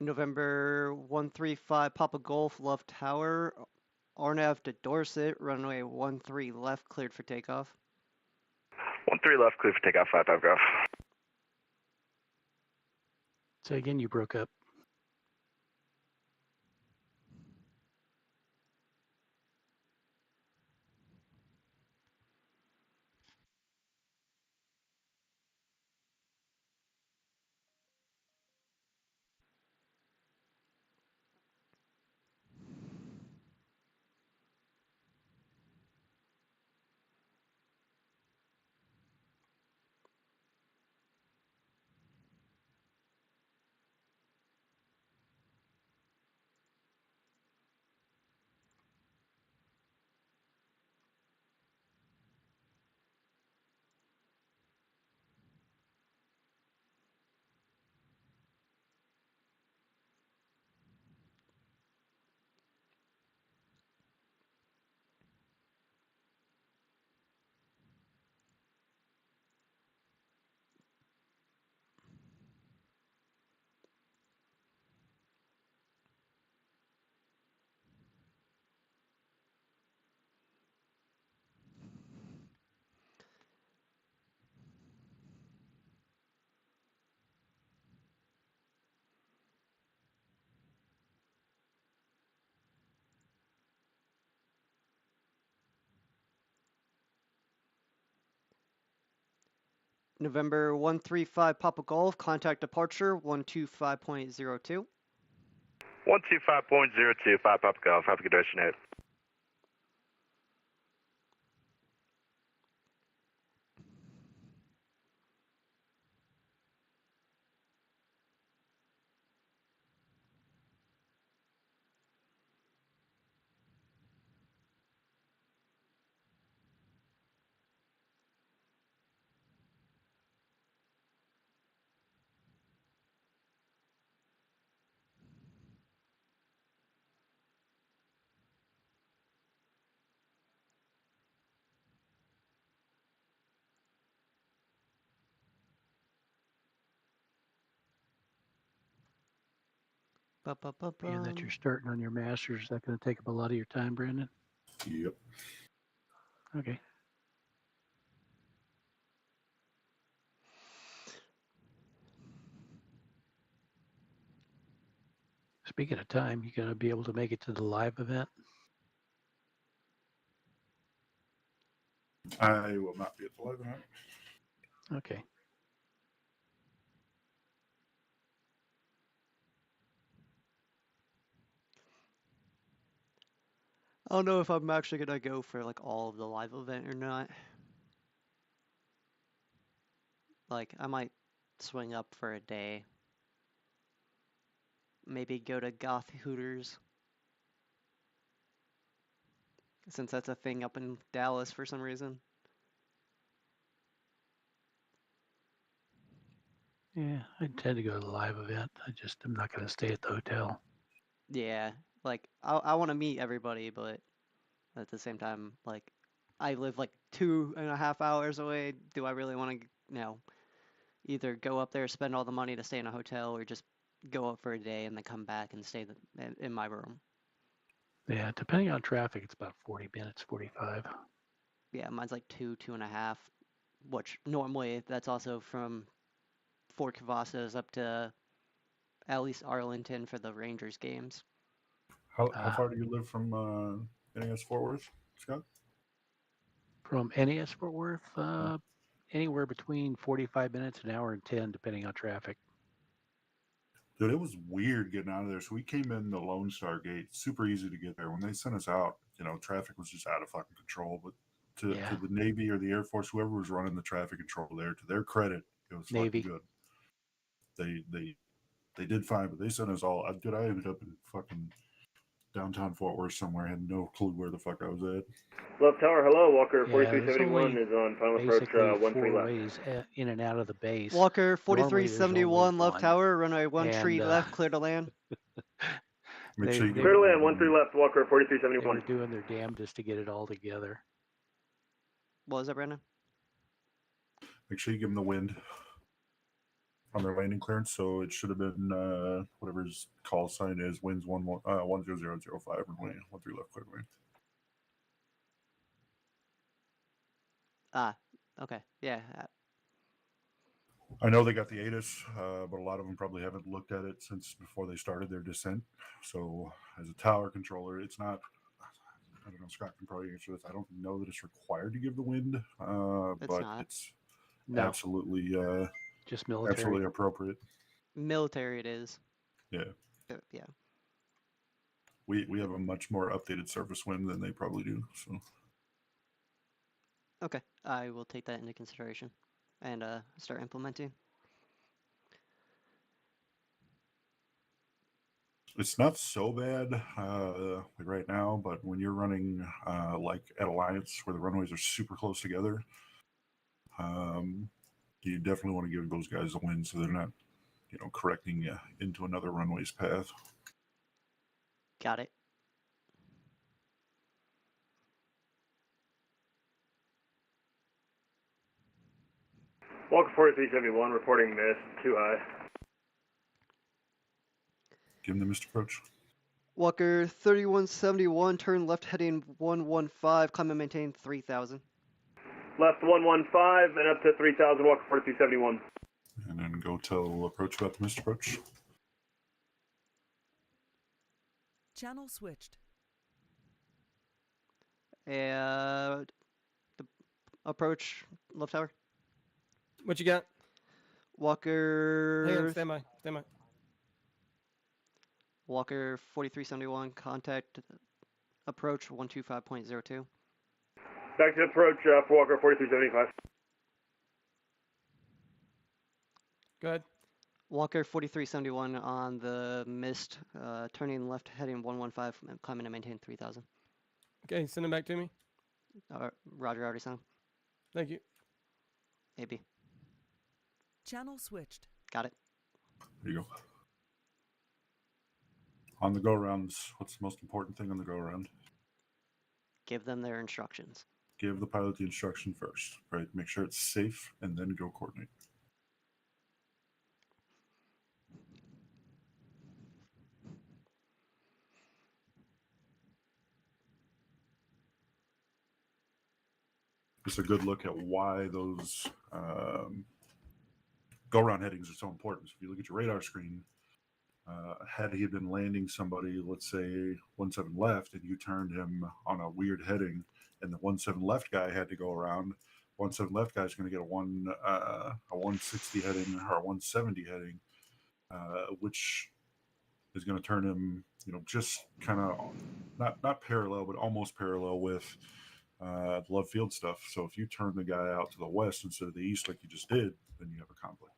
November 135, Papa Golf, Love Tower, RNAV to Dorset, runway 13 left, cleared for takeoff. 13 left, clear for takeoff, 55 Golf. Say again, you broke up. November 135, Papa Golf, contact departure 125.02. 125.02, 5 Papa Golf, have a good rest of your night. Being that you're starting on your master's, is that going to take up a lot of your time, Brandon? Yep. Okay. Speaking of time, you going to be able to make it to the live event? I will not be at the live event. Okay. I don't know if I'm actually gonna go for like all of the live event or not. Like, I might swing up for a day. Maybe go to Goth Hooters, since that's a thing up in Dallas for some reason. Yeah, I intend to go to the live event. I'm not going to stay at the hotel. Yeah, like I want to meet everybody, but at the same time, like I live like 2.5 hours away. Do I really want to, either go up there, spend all the money to stay in a hotel, or just go up for a day and then come back and stay in my room? Yeah, depending on traffic, it's about 40 minutes, 45. Yeah, mine's like 2.5, which normally that's also from Fort Cavazos up to at least Arlington for the Rangers games. How far do you live from NAS Fort Worth, Scott? From NAS Fort Worth, anywhere between 45 minutes, an hour, and 10, depending on traffic. Dude, it was weird getting out of there. So we came in the Lone Star Gate, super easy to get there. When they sent us out, traffic was just out of fucking control. But to the Navy or the Air Force, whoever was running the traffic control there, to their credit, it was Navy. fucking good. They did fine, but they sent us all. Dude, I ended up in fucking downtown Fort Worth somewhere. I had no clue where the fuck I was at. Left Tower, hello. Walker Yeah, 4371 there's is on final approach basically 13 4 left. ways in and out of the base. Walker Normally, there's only 4371 left one. tower, runway 13 And, left, clear to land. Make sure you they give Clear to them land, 13 left, Walker They were 4371. doing their damnedest to get it all together. What was that, Brandon? Make sure you give them the wind on their landing clearance. So it should have been whatever his call sign is. Winds 10005 runway 13 left, clear to land. Ah, okay, yeah. I know they got the ATIS, but a lot of them probably haven't looked at it since before they started their descent. So, as a tower controller, it's not. I don't know. Scott can probably answer this. I don't know that it's required to give the wind, but not. it's No, absolutely, just military. absolutely appropriate. Military it is. Yeah, Yeah. we have a much more updated surface wind than they probably do. So, Okay, I will take that into consideration and start implementing. it's not so bad like right now, but when you're running like at Alliance, where the runways are super close together, you definitely want to give those guys a win so they're not, correcting into another runway's path. Got it. Walker 4371 reporting miss, too high. Give them the missed approach. Walker 3171, turn left heading 115, climb and maintain 3000. Left 115 and up to 3000, Walker 4371. And then go tell approach about the missed approach. Channel switched. And the approach left tower. What you got? Walker. Hang on, stand by. Stand by. Walker 4371, contact approach 125.02. Back to approach for Walker 4375. Go ahead. Walker 4371 on the mist, turning left heading 115, climbing to maintain 3000. Okay, send it back to me. Roger, already sent him. Thank you. AB. Channel switched. Got it. There you go. On the go rounds, what's the most important thing on the go round? Give them their instructions. Give the pilot the instruction first, right? Make sure it's safe and then go coordinate. Just a good look at why those go-around headings are so important. So if you look at your radar screen, had he been landing somebody, let's say 17 left, and you turned him on a weird heading, and the 17 left guy had to go around, 17 left guy is going to get a 160 heading or a 170 heading, which is going to turn him, just kind of not parallel, but almost parallel with love field stuff. So if you turn the guy out to the west instead of the east, like you just did, then you have a conflict.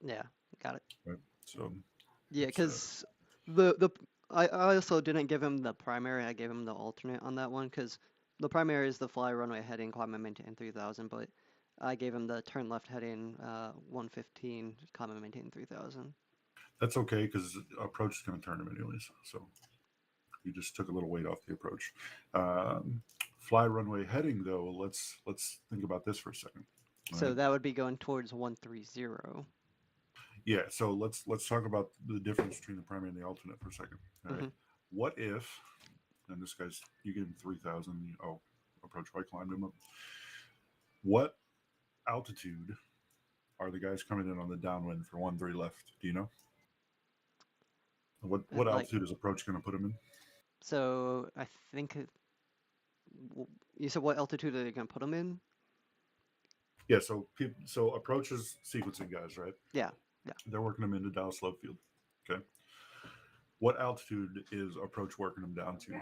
Yeah, got it. Right. So Yeah, it's, because I also didn't give him the primary. I gave him the alternate on that one because the primary is the fly runway heading, climb and maintain 3000, but I gave him the turn left heading 115, climb and maintain 3000. that's okay because approach is going to turn him anyways. So you just took a little weight off the approach. Fly runway heading though. Let's think about this for a second. So Right? that would be going towards 130. Yeah. So let's talk about the difference between the primary and the alternate for a second. All right. Mhm. What if, and this guy's, you gave him 3000. Oh, approach right, climbed him up. What altitude are the guys coming in on the downwind for 1-3 left? Do you know? What Like, altitude is approach going to put him in? so I think you said what altitude are they going to put him in? Yeah. So approach is sequencing guys, right? Yeah. They're working them into Dallas Love Field. Okay. What altitude is approach working them down to?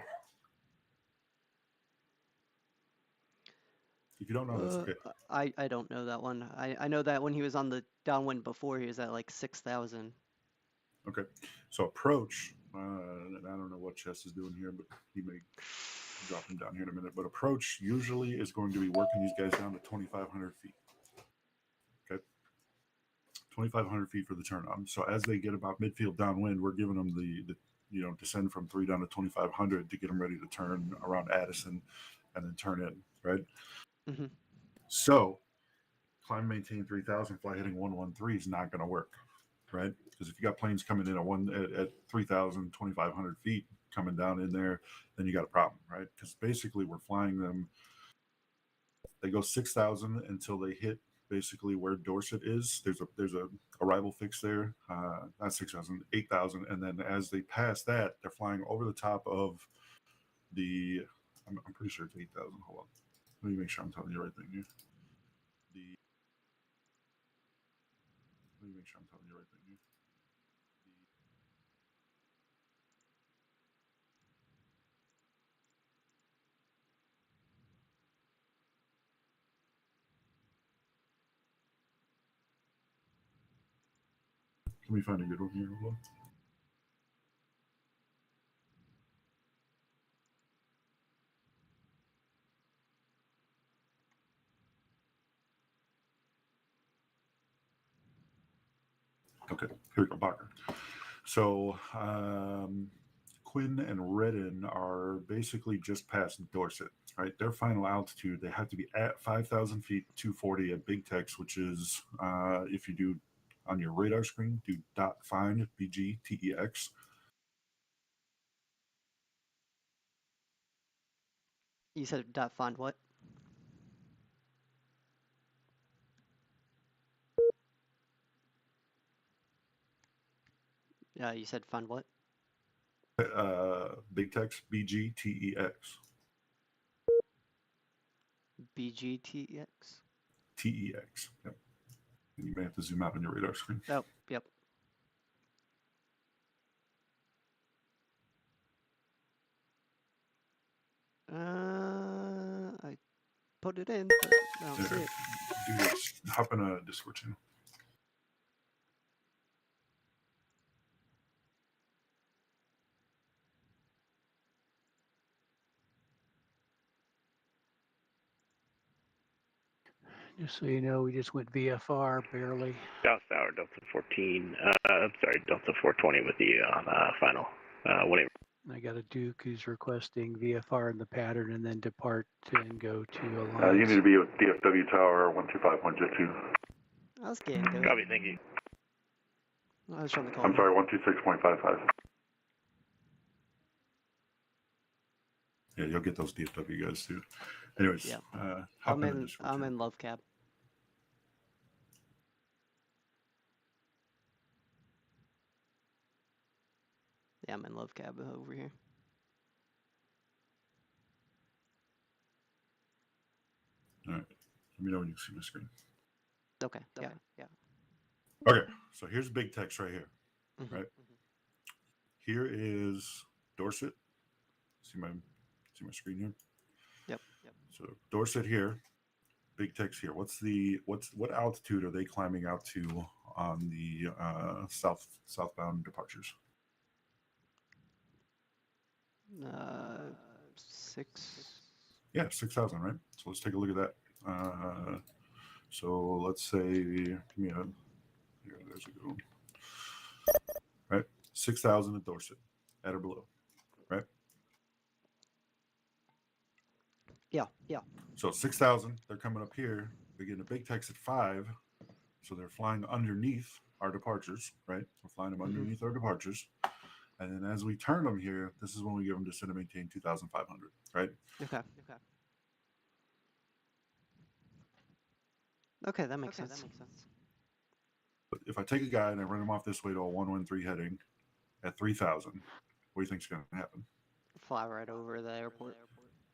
If you don't know, that's okay. I don't know that one. I know that when he was on the downwind before, he was at like 6,000. Okay. So approach, and I don't know what Chess is doing here, but he may drop him down here in a minute. But approach usually is going to be working these guys down to 2,500 feet. Okay. 2,500 feet for the turn on. So as they get about midfield downwind, we're giving them the descend from 3 down to 2,500 to get them ready to turn around Addison and then turn in, right? Mm-hmm. So climb, maintain 3,000, fly heading 113 is not going to work, right? Because if you got planes coming in at 3,000, 2,500 feet coming down in there, then you got a problem, right? Because basically we're flying them. They go 6,000 until they hit basically where Dorset is. There's a arrival fix there, not 6,000, 8,000, and then as they pass that, they're flying over the top of the. I'm pretty sure it's 8,000. Hold on, let me make sure I'm telling you the right thing here. Let me make sure I'm telling you the right thing here. Let me find a good one here. Hold on. Okay, here we go, Barker. So Quinn and Redden are basically just past Dorset, right? Their final altitude, they have to be at 5,000 feet, 240 at Big Tex, which is, if you do on your radar screen, do .find, BGTEX. You said dot find what? You said find what? Big Tex, BGTEX. BGTX? TEX. Yep. And you may have to zoom out on your radar screen. Oh, yep. I put it in, but I don't see it. Do this. Hop in a Discord channel. Just so you know, we just went VFR barely. Dallas Tower, Delta 14. I'm sorry, Delta 420 with you on final. Whatever. I got a Duke who's requesting VFR in the pattern and then depart and go to Alliance. You need to be with DFW Tower 125 Jet 2. I was getting good. Copy, thank you. I was trying to call I'm him. sorry, 126.55. Yeah, you'll get those DFW guys too. Anyways, Yeah. hop I'm in. in. I'm in love cab. Yeah, I'm in love cab over here. All right. Let me know when you see my screen. Okay. Yeah. Okay, so here's Big Tex right here. Mhm. right? Here is Dorset. See my screen here. Yep. So Dorset here, Big Tech's here. What altitude are they climbing out to on the southbound departures? 6. Yeah, 6,000, right? So let's take a look at that. So let's say, give me a, here, there's a go. Right, 6,000 at Dorset, at or below, right? Yeah. So 6,000, they're coming up here. They're getting a Big Tech's at 5, so they're flying underneath our departures, right? We're flying them underneath our departures. And then as we turn them here, this is when we give them descend and maintain 2,500, right? Okay, that makes sense. But if I take a guy and I run him off this way to a 113 heading at 3,000, what do you think's going to happen? Fly right over the airport.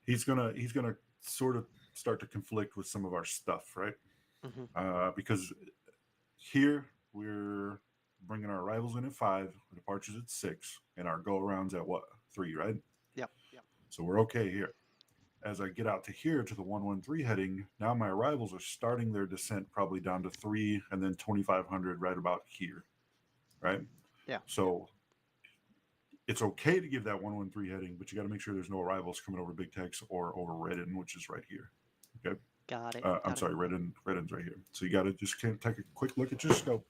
He's gonna sort of start to conflict with some of our stuff, right? Because here we're bringing our arrivals in at 5, the departures at 6, and our go arounds at what, 3, right? Yep. So we're okay here. As I get out to here to the 113 heading, now my arrivals are starting their descent probably down to 3 and then 2,500 right about here, right? Yeah. So it's okay to give that 113 heading, but you got to make sure there's no arrivals coming over Big Techs or over Redden, which is right here. Okay. Got it. I'm sorry, Redden's right here. So you got to just take a quick look at your scope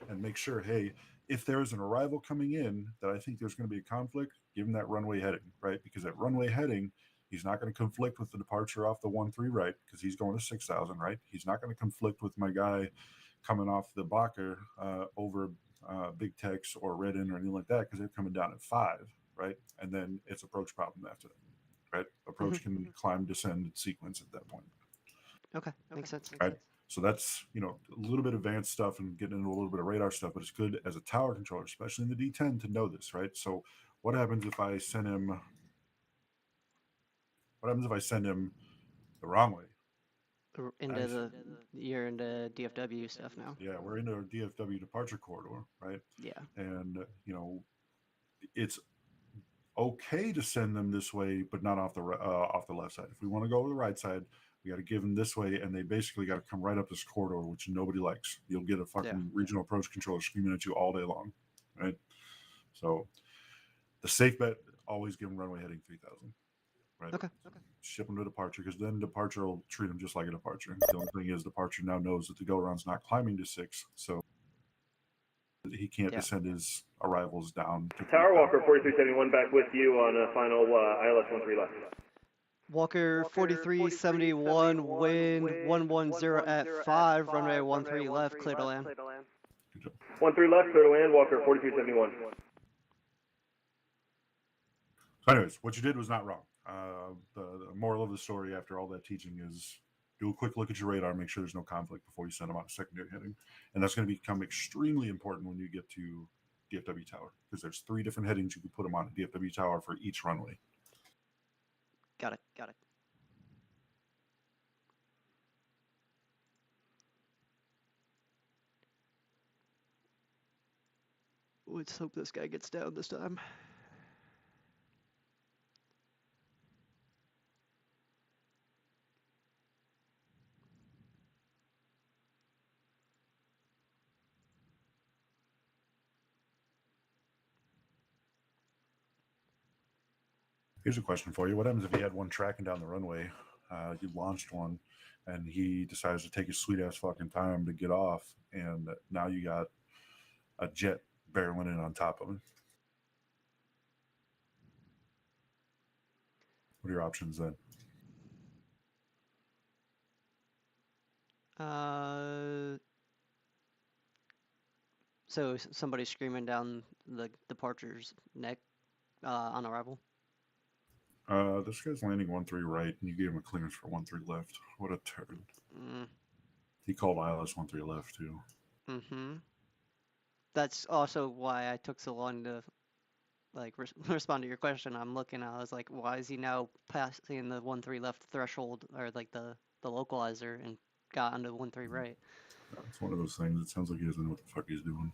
and make sure, hey, if there is an arrival coming in that I think there's going to be a conflict, give him that runway heading, right? Because that runway heading, he's not going to conflict with the departure off the 1-3 right, because he's going to 6,000, right? He's not going to conflict with my guy coming off the blocker over Big Techs or Redden or anything like that, because they're coming down at 5, right? And then it's approach problem after that, right? Approach can climb, descend, and sequence at that point. Okay, makes sense. Right. So that's, a little bit advanced stuff and getting into a little bit of radar stuff, but it's good as a tower controller, especially in the D10, to know this, right? So what happens if I send him the wrong way? You're into DFW stuff now. Yeah, we're into our DFW departure corridor, right? Yeah. And it's okay to send them this way, but not off the left side. If we want to go to the right side, we got to give them this way, and they basically got to come right up this corridor, which nobody likes. You'll get a fucking regional approach controller screaming at you all day long, right? So the safe bet, always give them runway heading 3,000, right? Okay. Ship them to departure, because then departure will treat them just like a departure. The only thing is departure now knows that the go-around's not climbing to 6, so he can't descend his arrivals down to Tower Walker 4371 back with you on a final ILS 13 left. Walker 4371, wind 110 at 5, runway 13 left, clear to land. 13 left, clear to land, Walker 4371. So anyways, what you did was not wrong. The moral of the story after all that teaching is do a quick look at your radar, make sure there's no conflict before you send them on a secondary heading. And that's going to become extremely important when you get to DFW Tower, because there's 3 different headings you can put them on at DFW Tower for each runway. Got it. Let's hope this guy gets down this time. Here's a question for you. What happens if you had one tracking down the runway, you launched one, and he decides to take his sweet-ass fucking time to get off, and now you got a jet barreling in on top of him? What are your options then? So somebody screaming down the departure's neck on arrival? This guy's landing 1-3 right, and you gave him a clearance for 1-3 left. What a turd. He called ILS 1-3 left, too. That's also why I took so long to respond to your question. I was like, why is he now passing the 1-3 left threshold, or like the localizer, and got onto 1-3 right? It's one of those things. It sounds like he doesn't know what the fuck he's doing.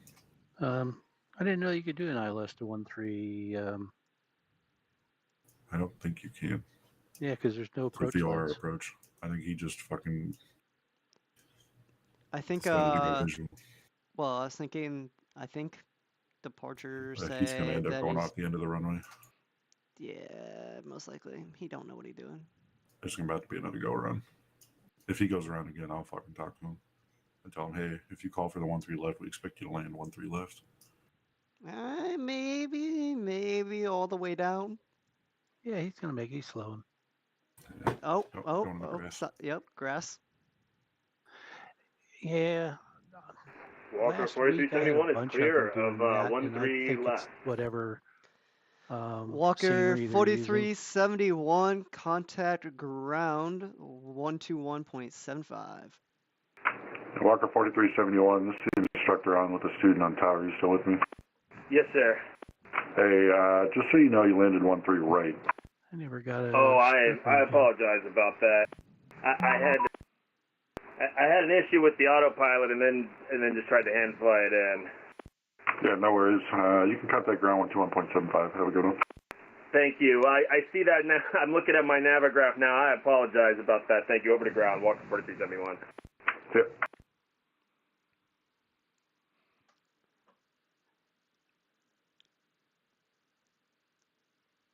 I didn't know you could do an ILS to 1-3. I don't think you can. Yeah, because there's no It's a approach VOR lines. approach. I think he just fucking I think, decided to go visual. well, I was thinking, I think departure But he's going to say end up that going he's, off the end of the runway. yeah, most likely. He don't know what he's doing. There's about to be another go around. If he goes around again, I'll fucking talk to him and tell him, hey, if you call for the 1-3 left, we expect you to land 1-3 left. Maybe all the way down. Yeah, he's gonna make it. He's slowing. Oh, Going in the grass. yep, grass. Yeah. Walker Last week I had a 4371 is bunch clear of them of doing that, 1 and I 3 think left. it's whatever Walker scenery they're using. 4371, contact ground 121.75. Walker 4371, this is the instructor on with the student on tower. You still with me? Yes, sir. Hey, just so you know, you landed 1-3 right. I never got a. Oh, script I on him. apologize about that. I had an issue with the autopilot and then just tried to hand fly it in. Yeah, no worries. You can cut that ground 121.75. Have a good one. Thank you. I see that now. I'm looking at my Navigraph now. I apologize about that. Thank you. Over to ground. Walker 4371. Yep.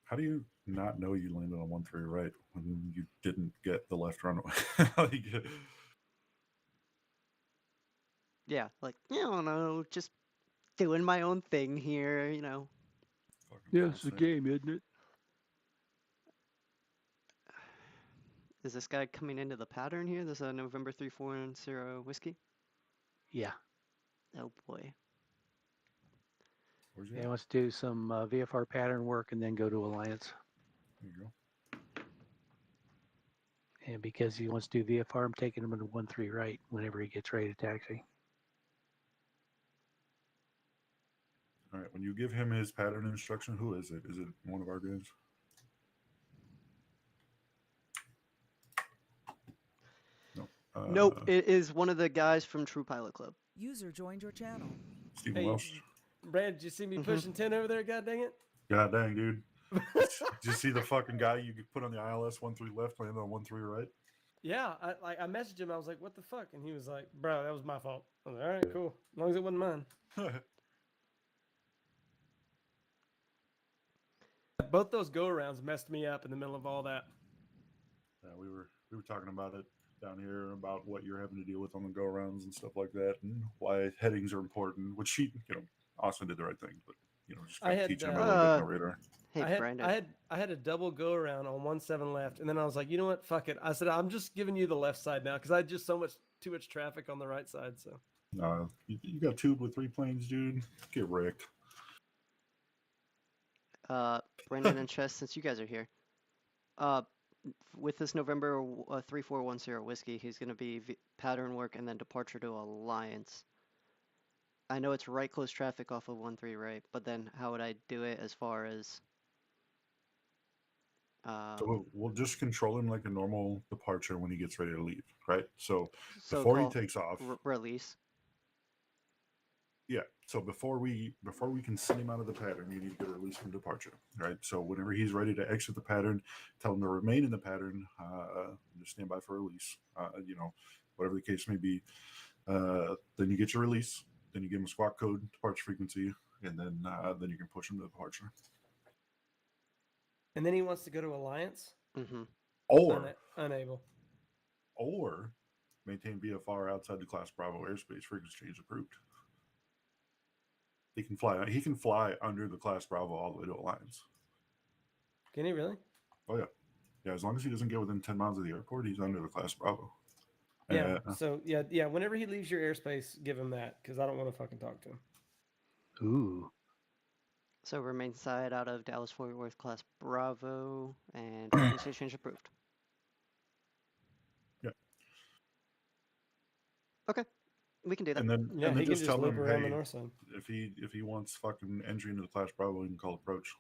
How do you not know you landed on 1-3 right when you didn't get the left runway? Yeah, like, I don't know, just doing my own thing here, you know. Yeah, it's a game, isn't it? Is this guy coming into the pattern here? This is a November 3410 whiskey? Yeah. Oh boy. Where's he Yeah, at? he wants to do some VFR pattern work and then go to Alliance. There you go. And because he wants to do VFR, I'm taking him into 1-3 right whenever he gets ready to taxi. All right, when you give him his pattern instruction, who is it? Is it one of our guys? No. Nope, it is one of the guys from True Pilot Club. User joined your channel. Stephen Hey, Welsh. Brad, did you see me Mhm. pushing 10 over there? God dang it. God dang, dude. Did you see the fucking guy you put on the ILS 1-3 left, landed on 1-3 right? Yeah, I messaged him. I was like, "What the fuck?" And he was like, "Bro, that was my fault." I was like, "All right, cool. As long as it wasn't mine." Both those go arounds messed me up in the middle of all that. Yeah, we were talking about it down here about what you're having to deal with on the go rounds and stuff like that, and why headings are important. Which she, Austin did the right thing, but just I kind of had, teaching him a little bit on Uh, the radar. Hey, Brandon. I had a double go around on 1-7 left, and then I was like, you know what? Fuck it. I said I'm just giving you the left side now because I had just too much traffic on the right side. So You got tubed with 3 planes, dude. Get wrecked. Brandon and Chess, since you guys are here, with this November 3410 whiskey, he's going to be pattern work and then departure to Alliance. I know it's right close traffic off of 1-3 right, but then how would I do it as far as? So we'll just control him like a normal departure when he gets ready to leave, right? So So before he call takes off, release. yeah. So before we can send him out of the pattern, you need to get a release from departure, right? So whenever he's ready to exit the pattern, tell him to remain in the pattern. Just stand by for release. Whatever the case may be. Then you get your release. Then you give him a squawk code, departure frequency, and then you can push him to departure. and then he wants to go to Alliance. Mm-hmm. Unable. Or maintain VFR outside the Class Bravo airspace. Frequency change approved. He can fly under the Class Bravo all the way to Alliance. Can he really? Oh yeah. Yeah, as long as he doesn't get within 10 miles of the airport, he's under the Class Bravo. Yeah. So yeah. Whenever he leaves your airspace, give him that because I don't want to fucking talk to him. Ooh. So remain side out of Dallas Fort Worth Class Bravo and frequency change approved. Yeah. Okay, we can do that. And then Yeah, he can just tell loop him, around the hey, north side. if he wants fucking entry into the Class Bravo, he can call approach.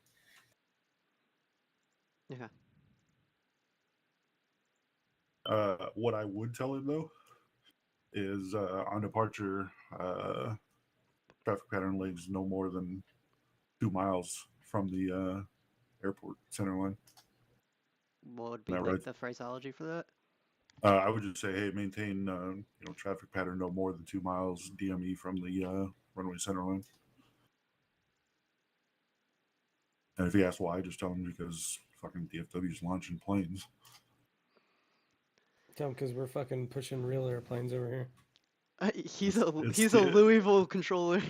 Okay. What I would tell him though is on departure, traffic pattern lanes no more than 2 miles from the airport center line. What would Isn't be that like right? the phraseology for that? I would just say, hey, maintain traffic pattern no more than 2 miles DME from the runway center line. And if he asks why, just tell him because fucking DFW is launching planes. Tell him because we're fucking pushing real airplanes over here. He's It's he's a the- Louisville controller.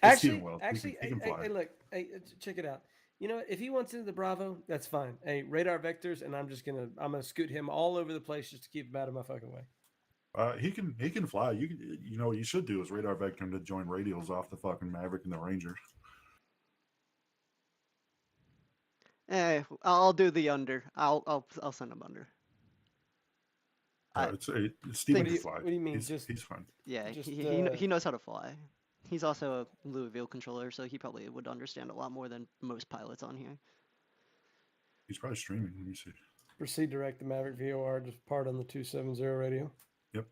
It's Stephen Wells. Actually, he can fly. hey, look, hey, check it out. You know, if he wants into the Bravo, that's fine. Hey, radar vectors, and I'm gonna scoot him all over the place just to keep him out of my fucking way. He can fly. What you should do is radar vector him to join radials off the fucking Maverick and the Ranger. I'll do the under. I'll send him under. It's Stephen think- can fly. What do you mean? He's fine. Yeah, Just, he knows how to fly. He's also a Louisville controller, so he probably would understand a lot more than most pilots on here. He's probably streaming. Let me see. proceed direct the Maverick VOR, just part on the 270 radio. Yep.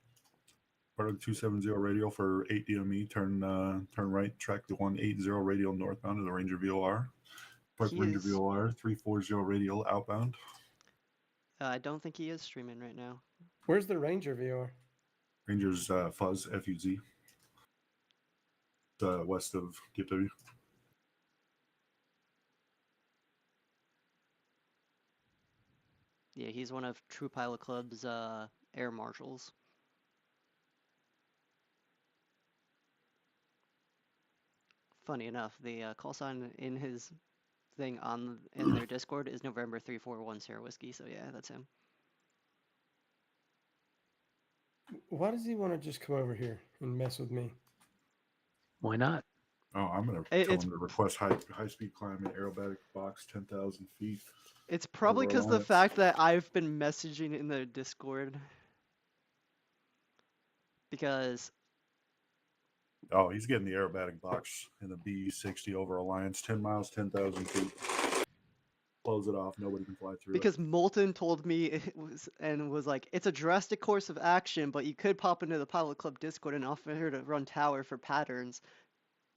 Part of the 270 radial for 8 DME. Turn right. Track the 180 radial northbound of the Ranger VOR. Park He Ranger is- VOR 340 radial outbound. I don't think he is streaming right now. Where's the Ranger VOR? Ranger's Fuzz FUZ. West of DFW. Yeah, he's one of True Pilot Club's air marshals. Funny enough, the call sign in his thing in their Discord is November 341 Sierra Whiskey. So yeah, that's him. Why does he want to just come over here and mess with me? Why not? Oh, I'm gonna It- tell it's- him to request high speed climb in aerobatic box 10,000 feet. It's probably because the Reliance. fact that I've been messaging in the Discord. Because Oh, he's getting the aerobatic box in the B60 over Alliance, 10 miles, 10,000 feet. Close it off. Nobody can fly through because Molten told me it was like it's a drastic course of action, but you could pop into the Pilot Club Discord and offer her to run tower for patterns,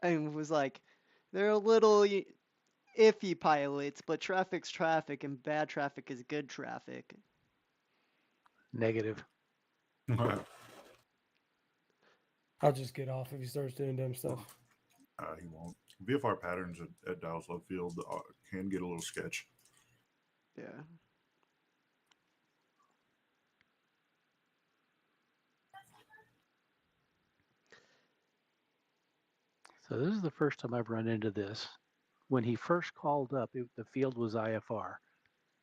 and was like they're a little iffy pilots, but traffic's traffic and bad traffic is good traffic. Negative. it. I'll just get off if he starts doing dumb stuff. He won't. VFR patterns at Dallas Love Field can get a little sketch. Yeah. So this is the first time I've run into this. When he first called up, the field was IFR.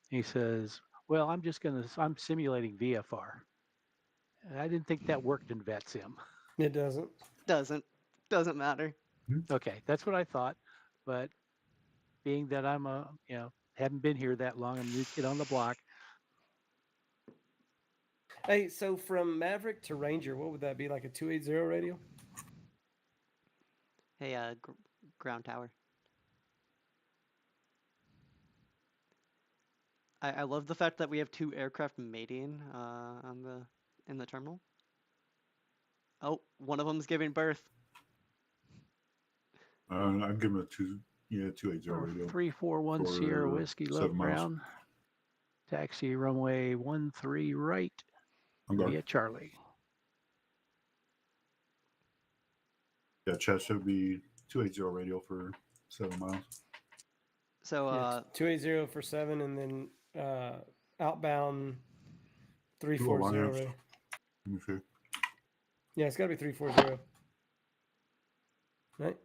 He says, "Well, I'm simulating VFR." And I didn't think that worked in Vatsim. It doesn't. Doesn't matter. Okay, that's what I thought. But being that I'm haven't been here that long, I'm a new kid on the block. Hey, so from Maverick to Ranger, what would that be? Like a 280 radio? Hey, ground tower. I love the fact that we have 2 aircraft mating in the terminal. Oh, one of them's giving birth. I'm giving it 280 radio. 341 Sierra for Whiskey, 7 Love miles. Brown. Taxi runway 13 right I'm going. via Charlie. Yeah, Chess should be 280 radio for 7 miles. So Yeah, 280 for 7, and then outbound 340 Alliance. radio. Let me see. Yeah, it's got to be 340. Right?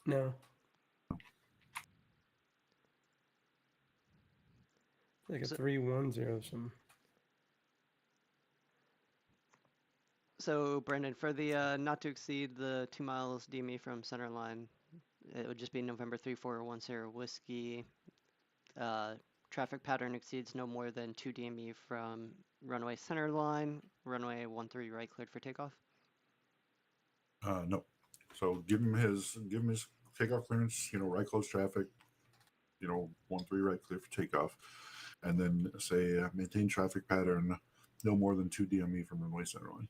No. Like a So- 310 or something. So, Brandon, for the not to exceed the 2 miles DME from center line, it would just be November 341 Sierra Whiskey. Traffic pattern exceeds no more than 2 DME from runway center line, runway 13 right cleared for takeoff. No. So give him his takeoff clearance. Right close traffic. 13 right clear for takeoff, and then say maintain traffic pattern no more than 2 DME from runway center line.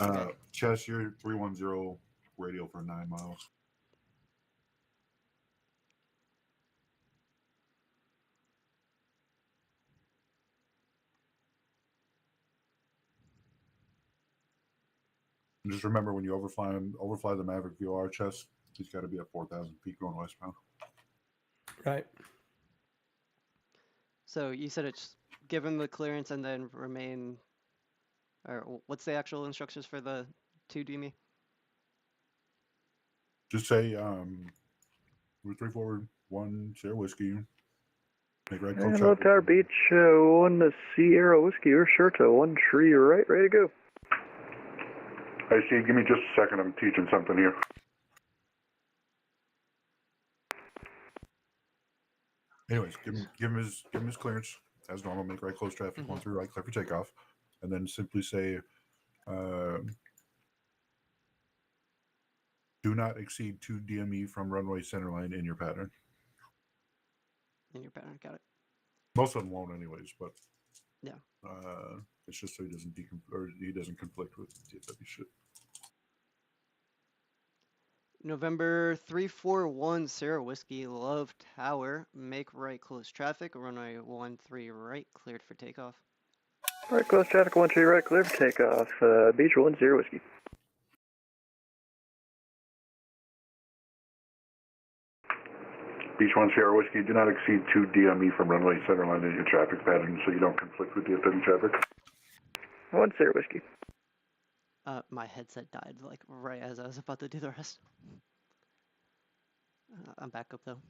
Okay. Chess, you're 310 radial for 9 miles. And just remember, when you overfly the Maverick VR chest, he's got to be at 4,000 feet going westbound. Right. So you said it's give him the clearance and then remain, or what's the actual instructions for the 2D? Just say, Route 341 Sierra Whiskey. Make right close Hello, traffic. Tower Beach, 1 Sierra Whiskey, or Sherta, 1 tree right, ready to go. Hey, Steve, give me just a second. I'm teaching something here. Anyways, give him his clearance as normal. Make right close traffic, 1-3 right, clear for takeoff, and then simply say, do not exceed 2 DME from runway centerline in your pattern. In your pattern, got it. Most of them won't, anyways, but Yeah. it's just so he doesn't conflict with DFW shit. November 341 Sierra Whiskey Love Tower. Make right close traffic. Runway 13 right, cleared for takeoff. Right, close traffic, 1 tree right, clear for takeoff. Beach 1 Sierra Whiskey. Beach 1 Sierra Whiskey, do not exceed 2 DME from runway centerline in your traffic pattern so you don't conflict with DFW traffic. 1 Sierra Whiskey. My headset died like right as I was about to do the rest. I'm back up though.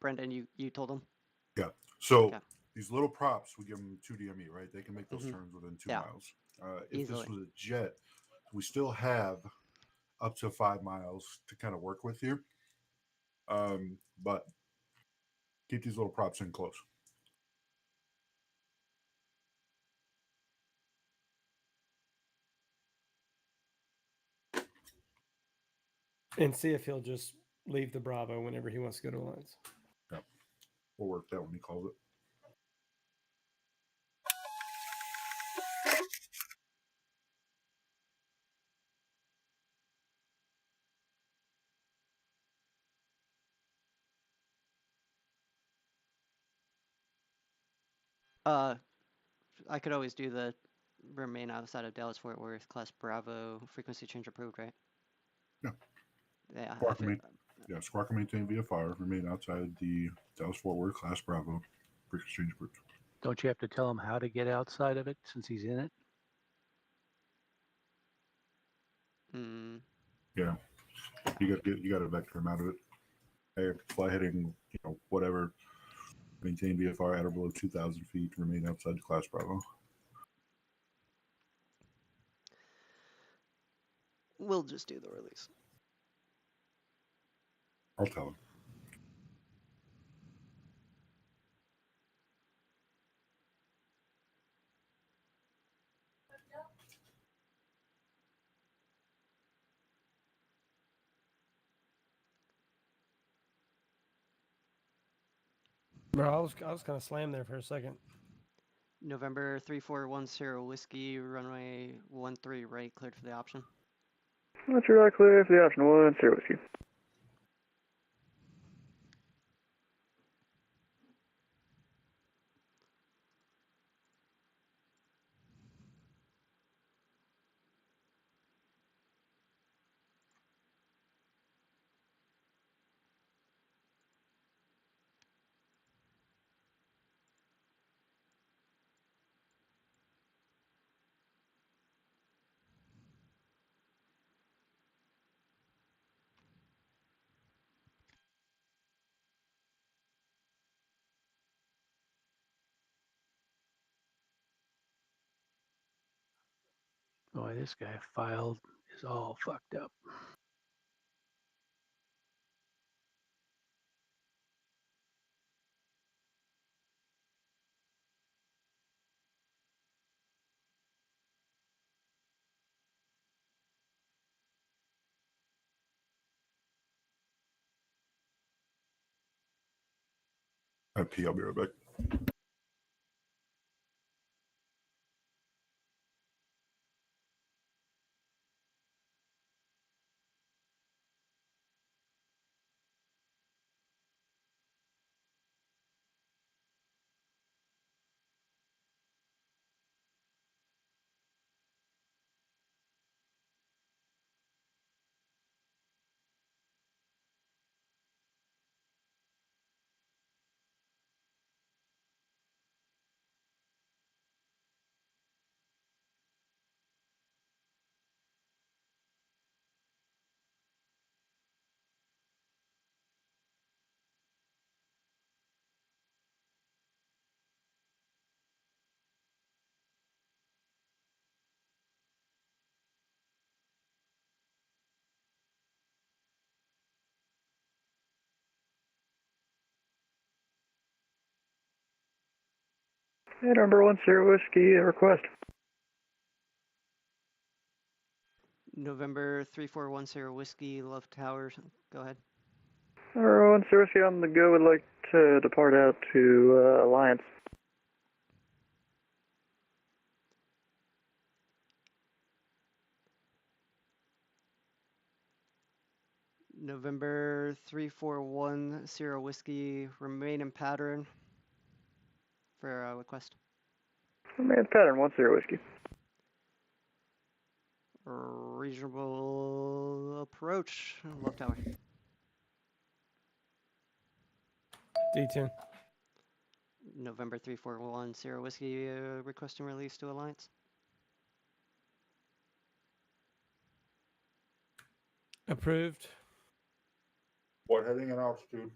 Brendan, you told him? Yeah. So Okay. these little props, we give them 2 DME, right? They can make those turns within 2 Yeah. miles. If Easily. this was a jet, we still have up to 5 miles to kind of work with here. But keep these little props in close. And see if he'll just leave the Bravo whenever he wants to go to Alliance. Yeah. We'll work that when he calls it. I could always do the remain outside of Dallas Fort Worth class Bravo frequency change approved, right? Yeah. Yeah. Squawk and maintain via fire. Remain outside the Dallas Fort Worth class Bravo. Frequency change approved. Don't you have to tell him how to get outside of it since he's in it? Yeah. You got to vector him out of it. Hey, fly heading, whatever. Maintain VFR at or below 2,000 feet. Remain outside the class Bravo. We'll just do the release. I'll tell him. Bro, I was kind of slammed there for a second. November 341 Sierra Whiskey, runway 13 right, cleared for the option. 1 tree right, clear for the option, 1 Sierra Whiskey. Boy, this guy filed is all fucked up. I'll be right back. November 10 Whiskey, request. November 3410 Whiskey, Love Tower. Go ahead. November 10 Whiskey on the go, would like to depart out to Alliance. November 3410 Whiskey, remain in pattern for request. Remain pattern 10 Whiskey. Reasonable approach, Love Tower. D10. November 3410 Whiskey, requesting release to Alliance. Approved. What heading and altitude?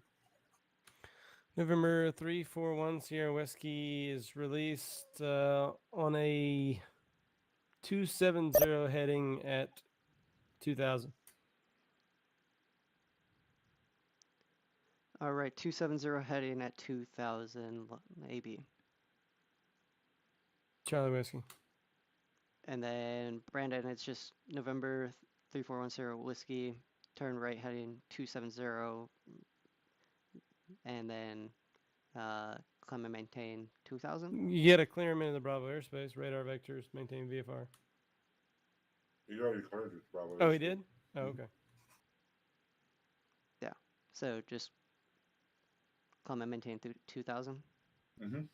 November 341 Sierra Whiskey is released on a 270 heading at 2000. All right, 270 heading at 2000 AB. Charlie Whiskey. And then Brandon, it's just November 3410 Whiskey, turn right heading 270, and then climb and maintain 2000. You get a clear him into the Bravo airspace, radar vectors, maintain VFR. He already cleared it, probably. Oh, he did? Oh, okay. Yeah, so just climb and maintain 2000. Mm-hmm.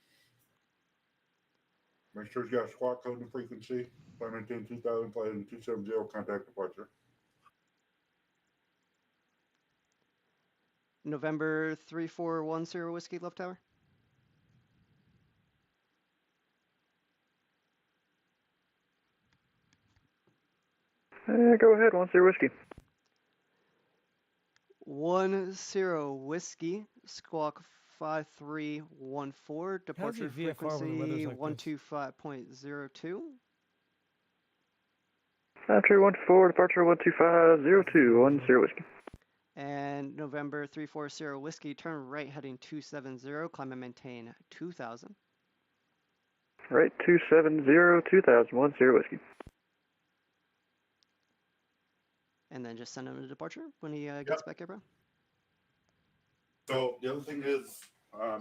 Make sure he's got a squawk code and frequency. Flight maintain 2000, flight in 270, contact departure. November 3410 Whiskey, Love Tower. Go ahead, 10 Whiskey. 10 Whiskey, squawk 5314, departure VFR when the weather's frequency like 125.02. 5314, departure 12502, 10 Whiskey. And November 340 Whiskey, turn right heading 270, climb and maintain 2000. Right, 270, 2000, 10 Whiskey. And then just send him to departure when he gets back airbound. So the other thing is,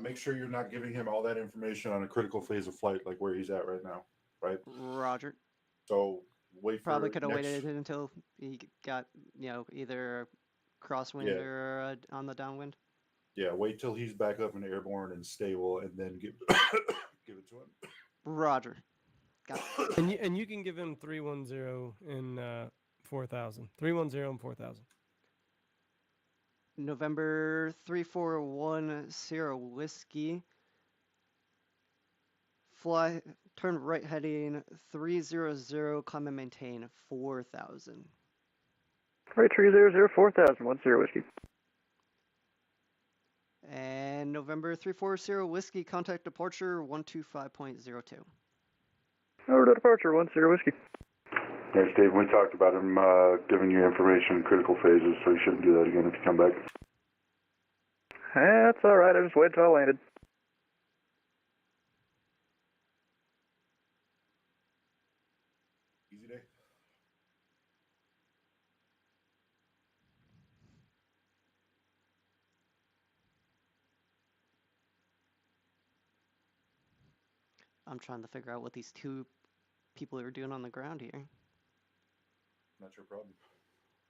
make sure you're not giving him all that information on a critical phase of flight, like where he's at right now, right? Roger. So wait for Probably could have next... waited until he got, either crosswind or on the downwind. Yeah, wait till he's back up and airborne and stable, and then give give it to him. Roger. Got it. And you can give him 310 in 4000. 310 and 4000. November 3410 Whiskey. Fly, turn right heading 300, climb and maintain 4000. Right, 300, 4000, 10 Whiskey. And November 340 Whiskey, contact departure 125.02. Over to departure, 10 Whiskey. Yes, Dave, we talked about him giving you information in critical phases, so you shouldn't do that again if you come back. That's alright, I just waited till I landed. Easy day. I'm trying to figure out what these two people are doing on the ground here. Not your problem.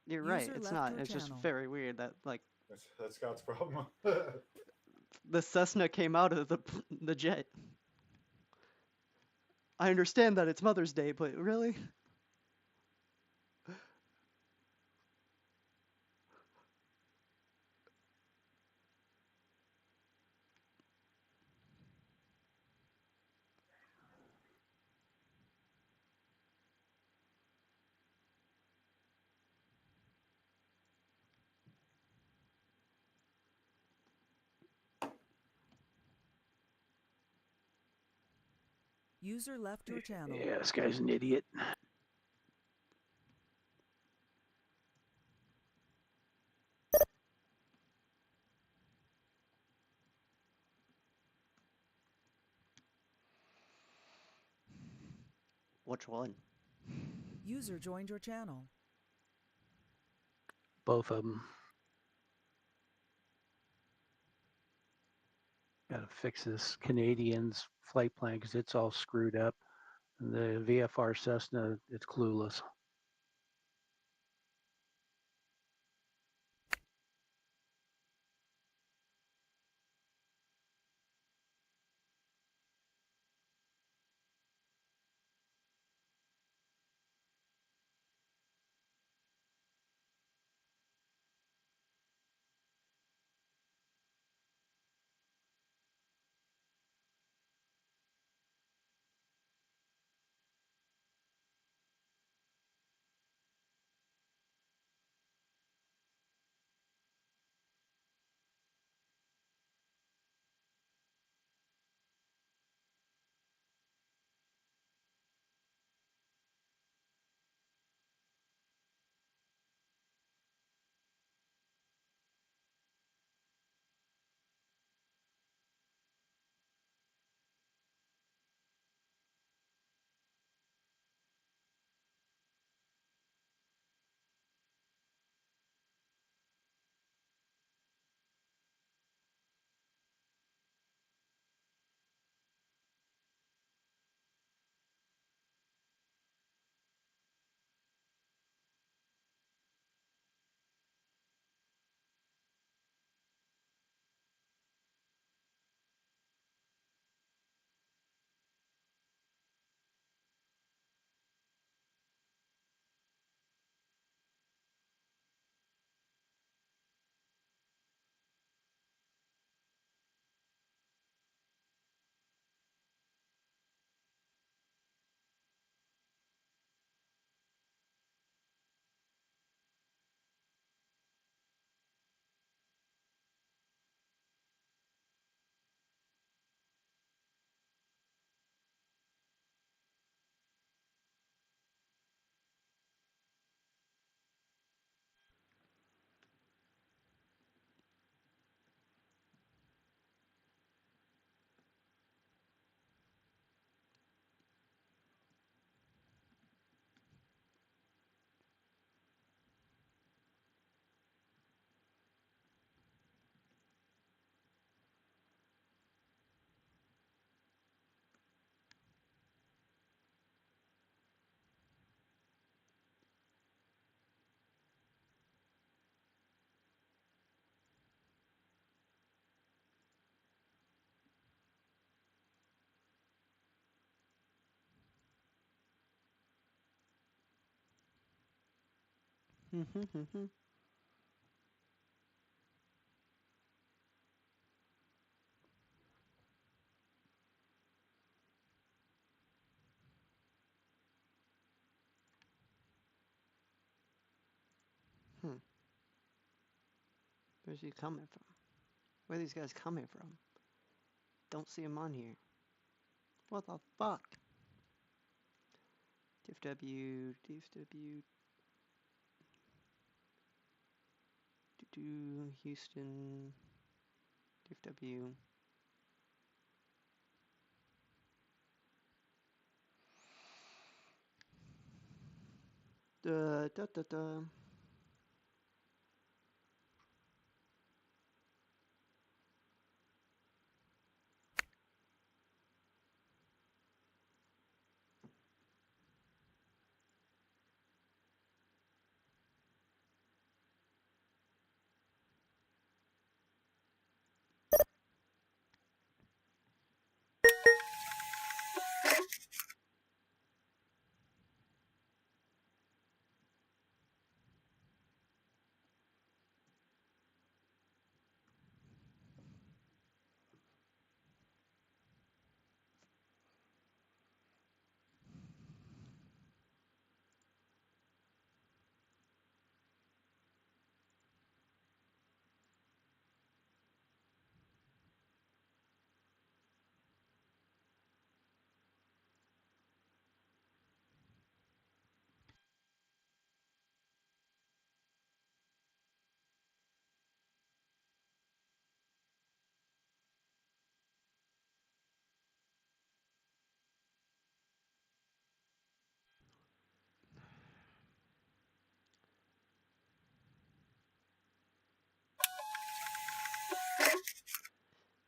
You're right, User it's left not. your It's just channel. very weird that, That's Scott's problem. the Cessna came out of the jet. I understand that it's Mother's Day, but really? User left your channel. Yeah, this guy's an idiot. Which one? User joined your channel. Both of them. Got to fix this Canadian's flight plan because it's all screwed up. And the VFR Cessna, it's clueless. Where's he coming from? Where are these guys coming from? Don't see them on here. What the fuck? DFW, DFW, Houston, DFW. Da da da da.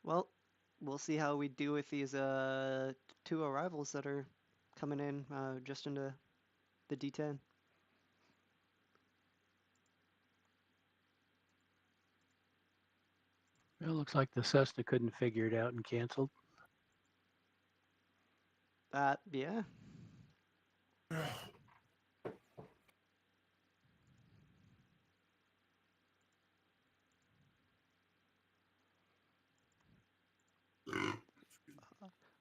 Well, we'll see how we do with these two arrivals that are coming in just into the D10. It looks like the Cessna couldn't figure it out and canceled. Yeah.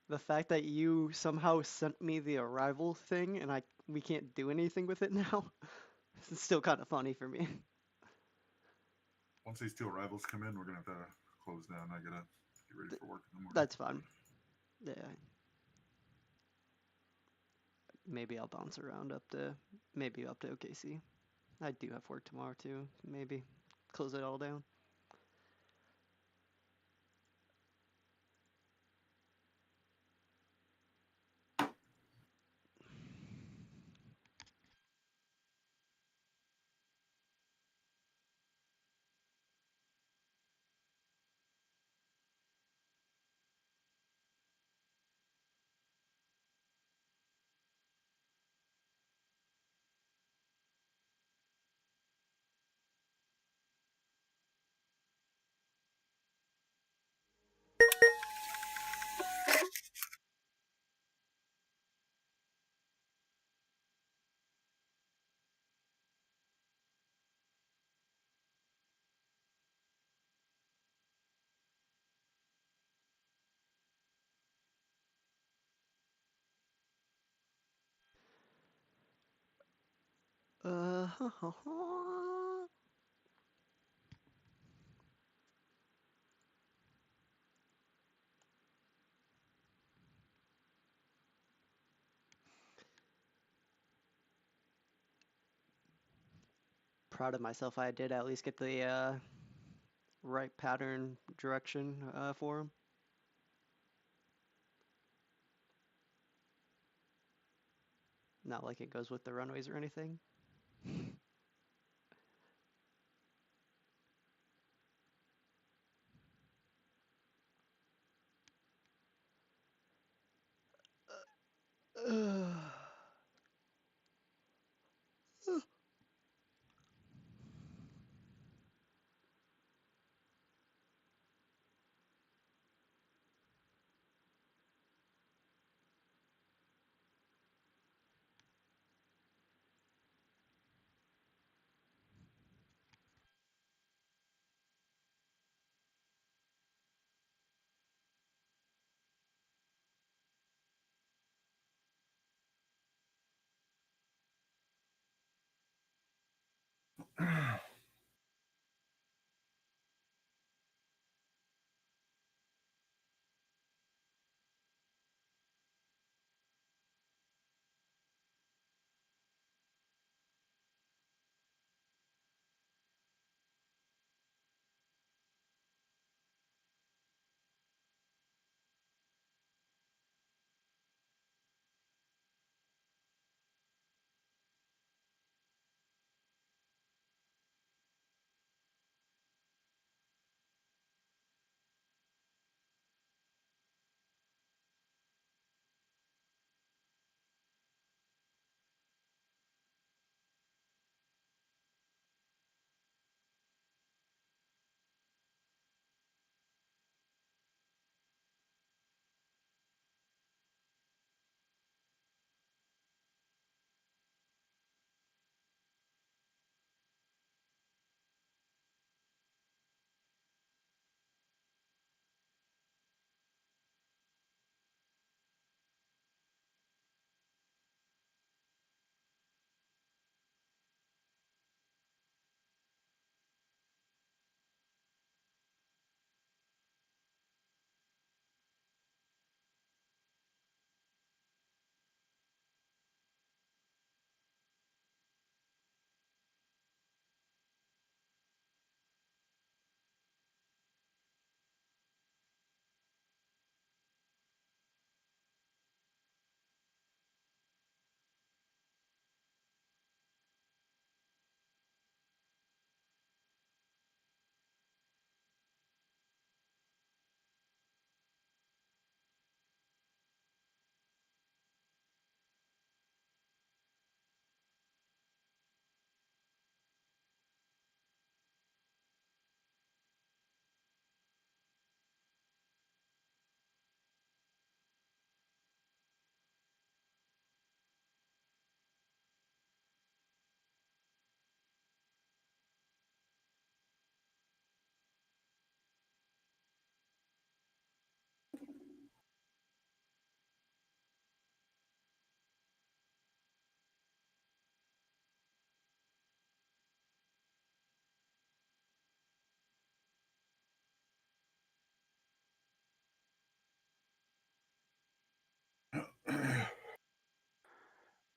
The fact that you somehow sent me the arrival thing and we can't do anything with it now, it's still kind of funny for me. Once these two arrivals come in, we're gonna have to close down. I gotta get ready for work in the morning. That's fine. Yeah. Maybe I'll bounce around up to OKC. I do have work tomorrow too. Maybe close it all down. Proud of myself. I did at least get the right pattern direction for him. Not like it goes with the runways or anything.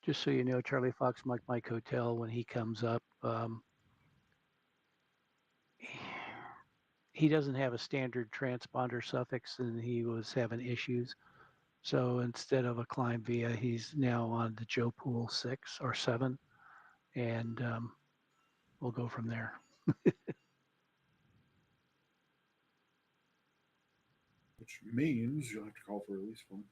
Just so you know, Charlie Fox Mike Hotel, when he comes up, he doesn't have a standard transponder suffix and he was having issues. So instead of a climb via, he's now on the Joe Pool 6 or 7, and we'll go from there. Which means you'll have to call for a release form.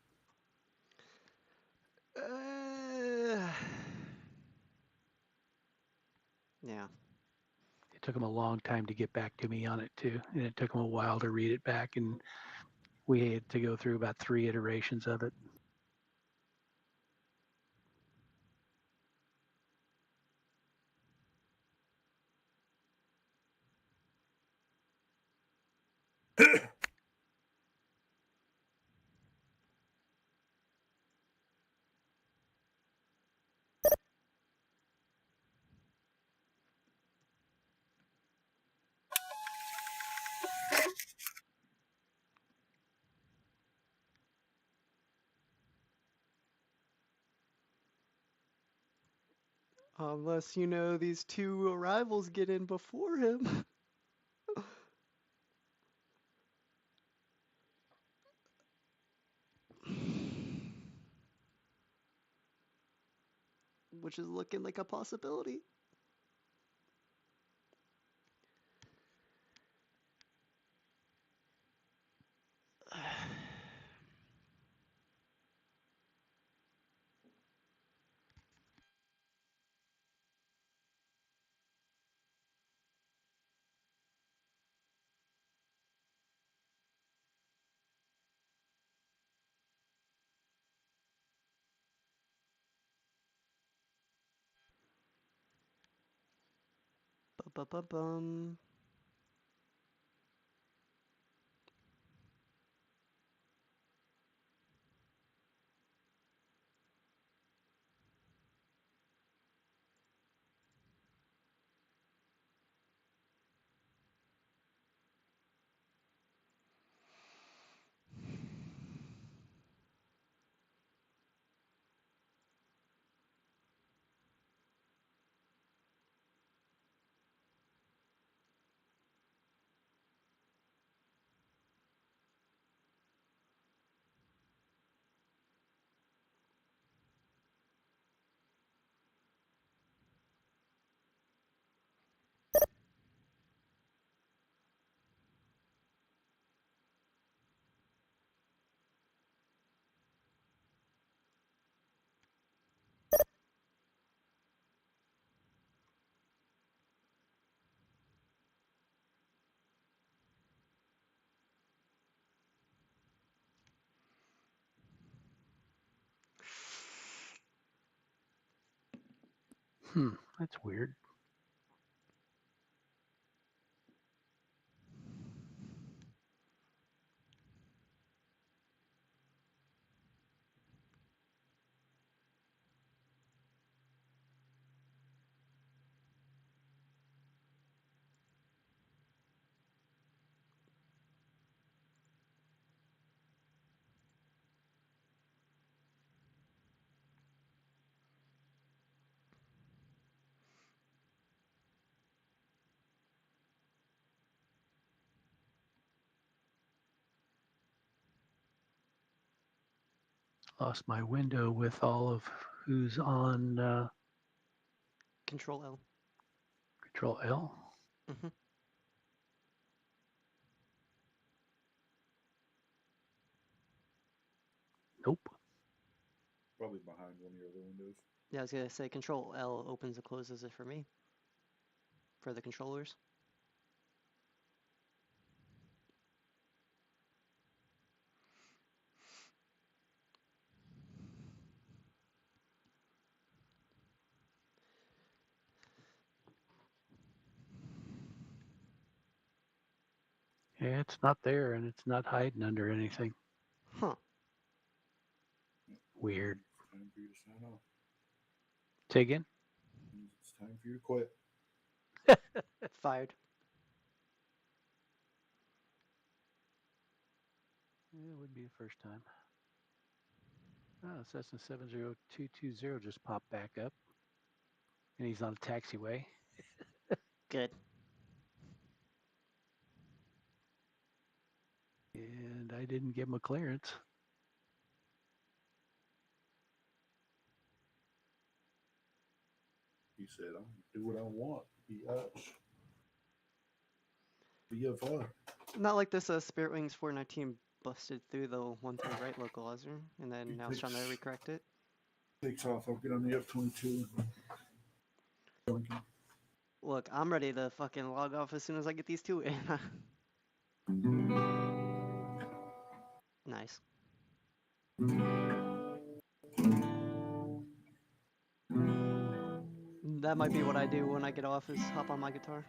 Yeah. It took him a long time to get back to me on it too, and it took him a while to read it back, and we had to go through about 3 iterations of it. Unless, you know, these 2 arrivals get in before him. Which is looking like a possibility. Bum. That's weird. Lost my window with all of who's on Control L. Control L. Mm-hmm. Nope. Probably behind one of your other windows. Yeah, I was gonna say Control L opens and closes it for me. For the controllers. Yeah, it's not there, and it's not hiding under anything. Huh. Weird. It's time for you to sign off. Say again? It's time for you to quit. Fired. Yeah, it would be the first time. Cessna 70220 just popped back up, and he's on a taxiway. Good. And I didn't give him a clearance. He said, "I'm gonna do what I want." VFR. Not like this Spirit Wings 419 busted through the 1-3 right localizer, and then He now it's trying to takes- recorrect it. Takes off. I'll get on the F-22. Look, I'm ready to fucking log off as soon as I get these two in. Nice. That might be what I do when I get off, is hop on my guitar.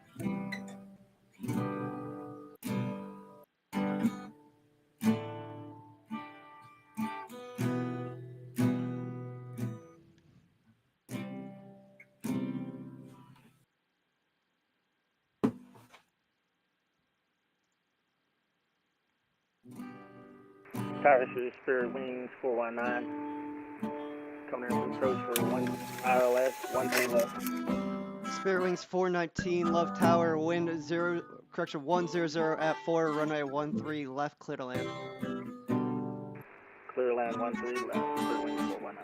Tower, this is Spirit Wings 419. Coming in from approach for 1 ILS, 13 left. Spirit Wings 419, Love Tower, wind 100 at 4, runway 13 left, clear to land. Clear land 13 left, Spirit Wings 419.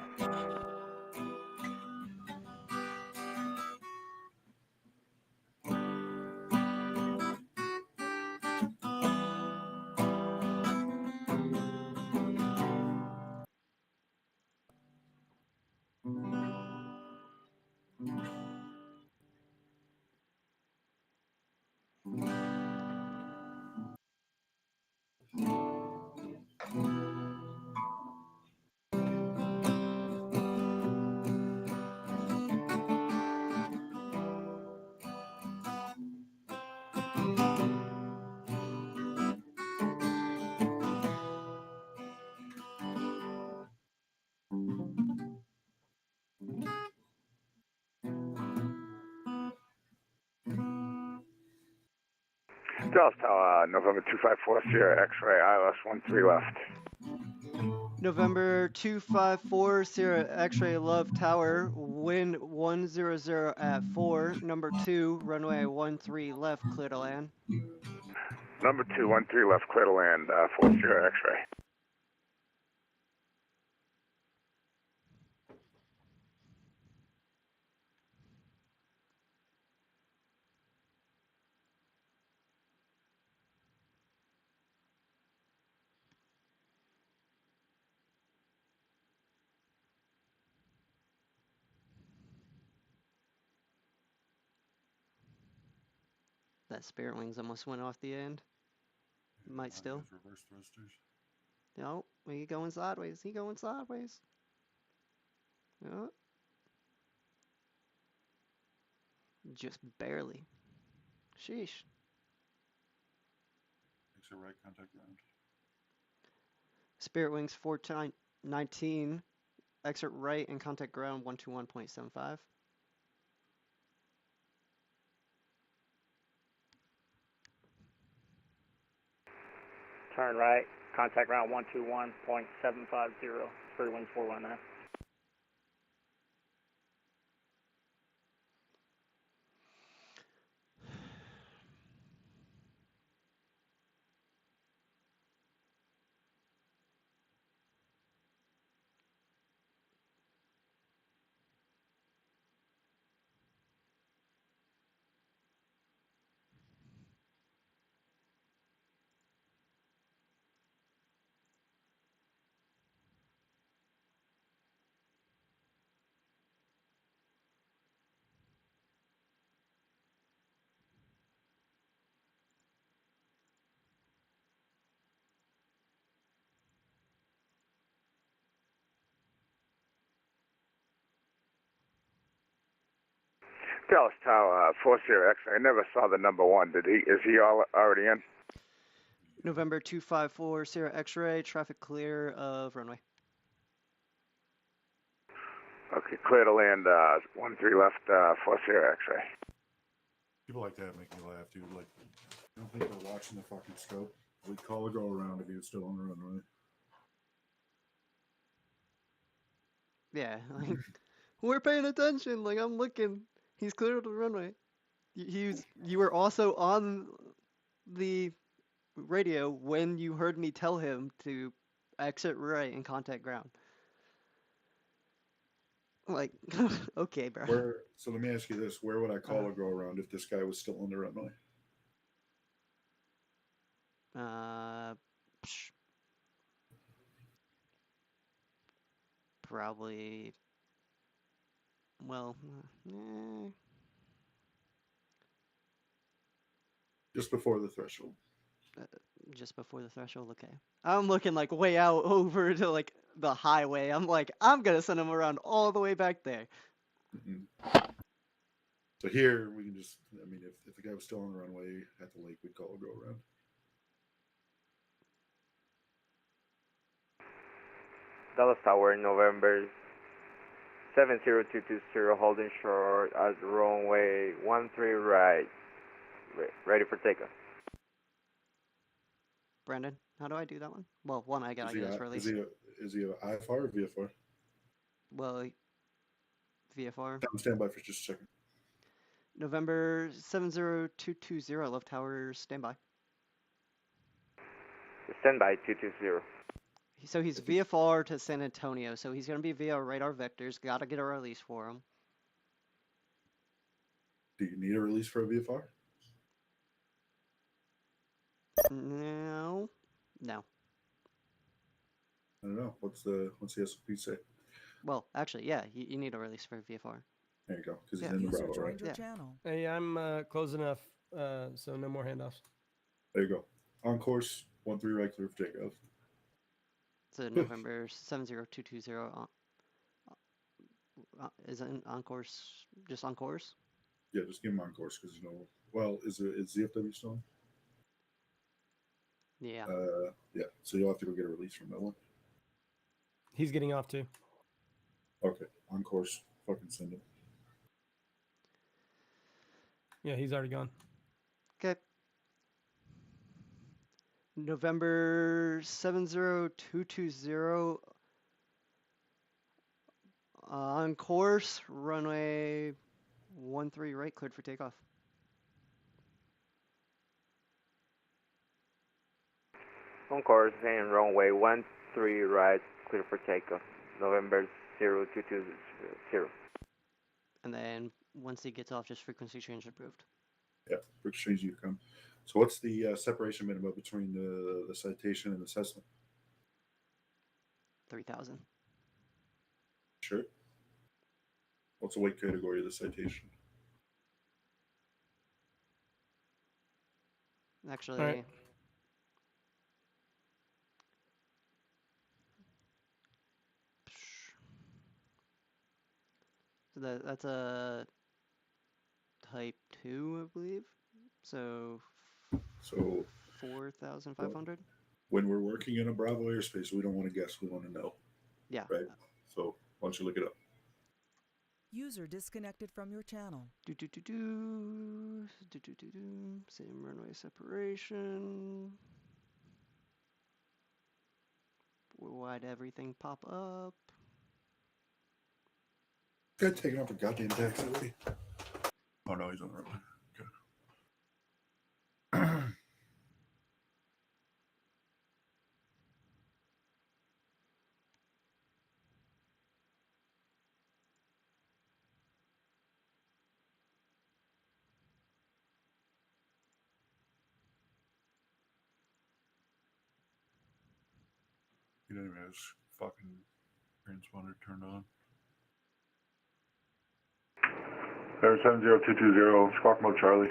Dallas Tower, November 254 Sierra X-ray, ILS 13 left. November 254, Sierra X-ray, Love Tower, wind 100 at 4, number 2, runway 13 left, clear to land. Number 213 left, clear to land, 4 Sierra X-ray. That Spirit Wings almost went off the end. Might still. Reverse thrusters. No, he going sideways. He going sideways. Oh. Just barely. Sheesh. Exit right, contact ground. Spirit Wings 419, exit right and contact ground 121.75. Turn right, contact ground 121.750, Spirit Wings 419. Dallas Tower, 4 Sierra X-ray. I never saw the number 1. Is he already in? November 254, Sierra X-ray, traffic clear of runway. Okay, clear to land, 13 left, 4 Sierra X-ray. People like that make me laugh, dude. Like, I don't think they're watching the fucking scope. We'd call or go around if he was still on the runway. Yeah, like we're paying attention. Like I'm looking. He's clear of the runway. You were also on the radio when you heard me tell him to exit right and contact ground. Like, okay, bro. So let me ask you this: where would I call a go around if this guy was still on the runway? Psh, probably. Well, Just before the threshold. just before the threshold. Okay. I'm looking like way out over to like the highway. I'm like, I'm gonna send him around all the way back there. So here we can just, I mean, if the guy was still on the runway at the lake, we'd call a go around. Dallas Tower, November 70220, holding short at runway 13 right. Ready for takeoff. Brandon, how do I do that one? Well, one I got his release. Is he a IFR or VFR? Well, VFR. I'm standby for just a second. November 70220, Love Tower, standby. Standby 220. So he's VFR to San Antonio, so he's going to be via radar vectors. Got to get a release for him. Do you need a release for a VFR? No. No. I don't know. What's the SOP say? Well, actually, yeah, you need a release for VFR. There you go, because Yeah. he's in the User Bravo, right? joined your channel. Hey, I'm close enough, so no more handoffs. There you go. On course, 13 right, clear for takeoff. So November 70220. Is it on course? Just on course? Yeah, just give him on course because well, is ZFW still on? Yeah. Yeah. So you'll have to go get a release from that one. He's getting off too. Okay, on course. Fucking send it. Yeah, he's already gone. Okay. November 70220. On course, runway 13 right, cleared for takeoff. On course and runway 13 right, clear for takeoff. November 0220. And then once he gets off, just frequency change approved. Yeah, for exchange you come. So what's the separation minimum between the citation and the Cessna? 3,000. Sure. What's the weight category of the citation? Actually, right. So that's a type 2, I believe. So 4,500. When we're working in a Bravo airspace, we don't want to guess. We want to know. Yeah. Right. So why don't you look it up? User disconnected from your channel. Same runway separation. Why'd everything pop up? Guy taking off a goddamn taxi already. Oh no, he's on the runway. Okay. He doesn't even have his fucking transponder turned on. Air 70220, squawk mode Charlie.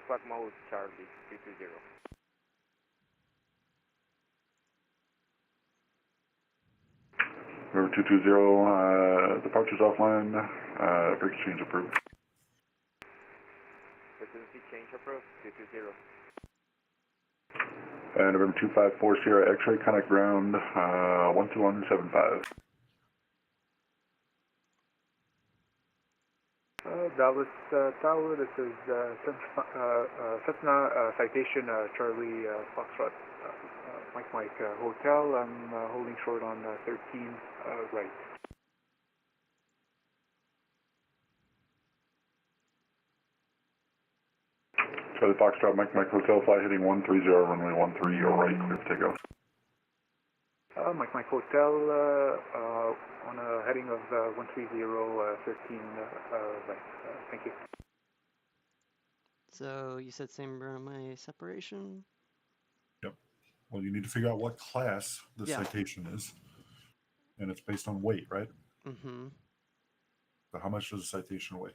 Squawk mode Charlie 220. River 220, departure's offline, frequency change approved. Frequency change approved 220. And November 2540 X-ray, contact ground 12175. Dallas Tower, this is Cessna citation Charlie Foxtrot Mike Hotel. I'm holding short on 13 right. Charlie Foxtrot, Mike Hotel, fly heading 130, runway 13, you're right, clear for takeoff. Mike Hotel on a heading of 130, 13 right. Thank you. So you said same runway separation? Yep. Well, you need to figure out what class the citation is. And it's based on weight, right? Mm-hmm. So how much does a citation weigh?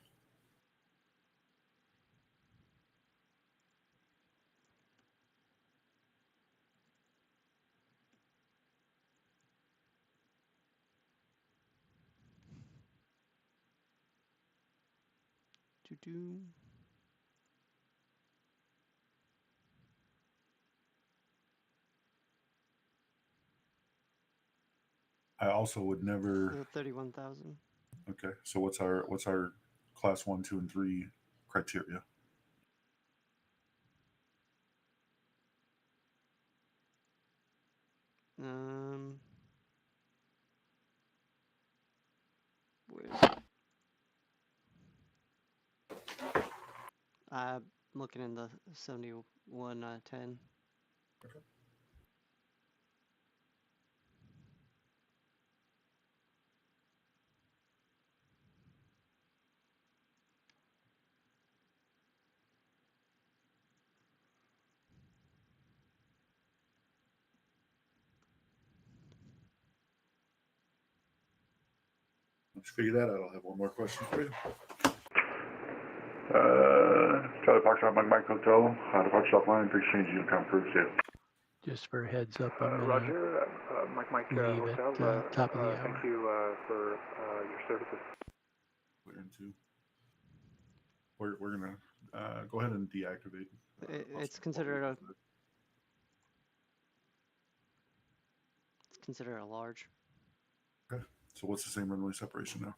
Do-do. I also would never. 31,000. Okay, so what's our class 1, 2, and 3 criteria? Where's I'm looking in the 7110. Okay. Once you figure that out, I'll have one more question for you. Charlie Foxtrot, Mike Hotel, departure off line, exchange unit confirmed, see you. Just for a heads up, I'm going Roger, Mike leave Hotel. at top of the hour. Thank you for your services. Clear into. We're gonna go ahead and deactivate. It's considered a large. Okay. So what's the same runway separation now?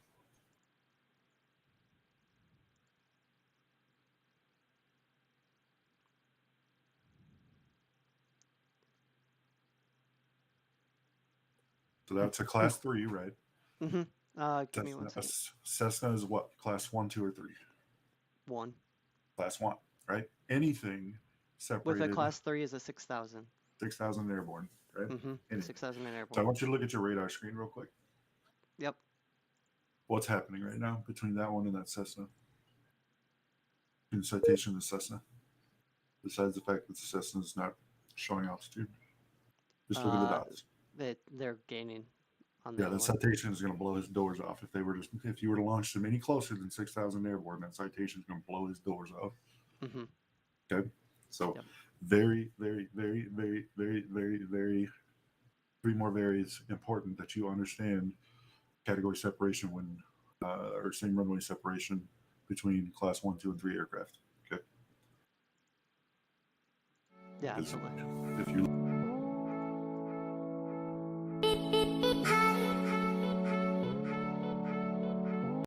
So that's a class 3, right? Mm-hmm. Give me 1 second. Cessna is what? Class 1, 2, or 3? 1. Class 1, right? Anything separated. With a class 3 is a 6,000. 6,000 airborne, right? Mm-hmm. 6,000 in airborne. So I want you to look at your radar screen real quick. Yep. What's happening right now between that one and that Cessna? Between the citation and the Cessna? Besides the fact that the Cessna is not showing altitude. Just look at the dots. They're gaining on Yeah, that the one. citation is going to blow his doors off. If you were to launch them any closer than 6,000 airborne, that citation is going to blow his doors off. Mm-hmm. Okay, so very, very, very, very, very, very, very, 3 more varies important that you understand category separation when or same runway separation between class 1, 2, and 3 aircraft. Okay. Yeah, absolutely. If you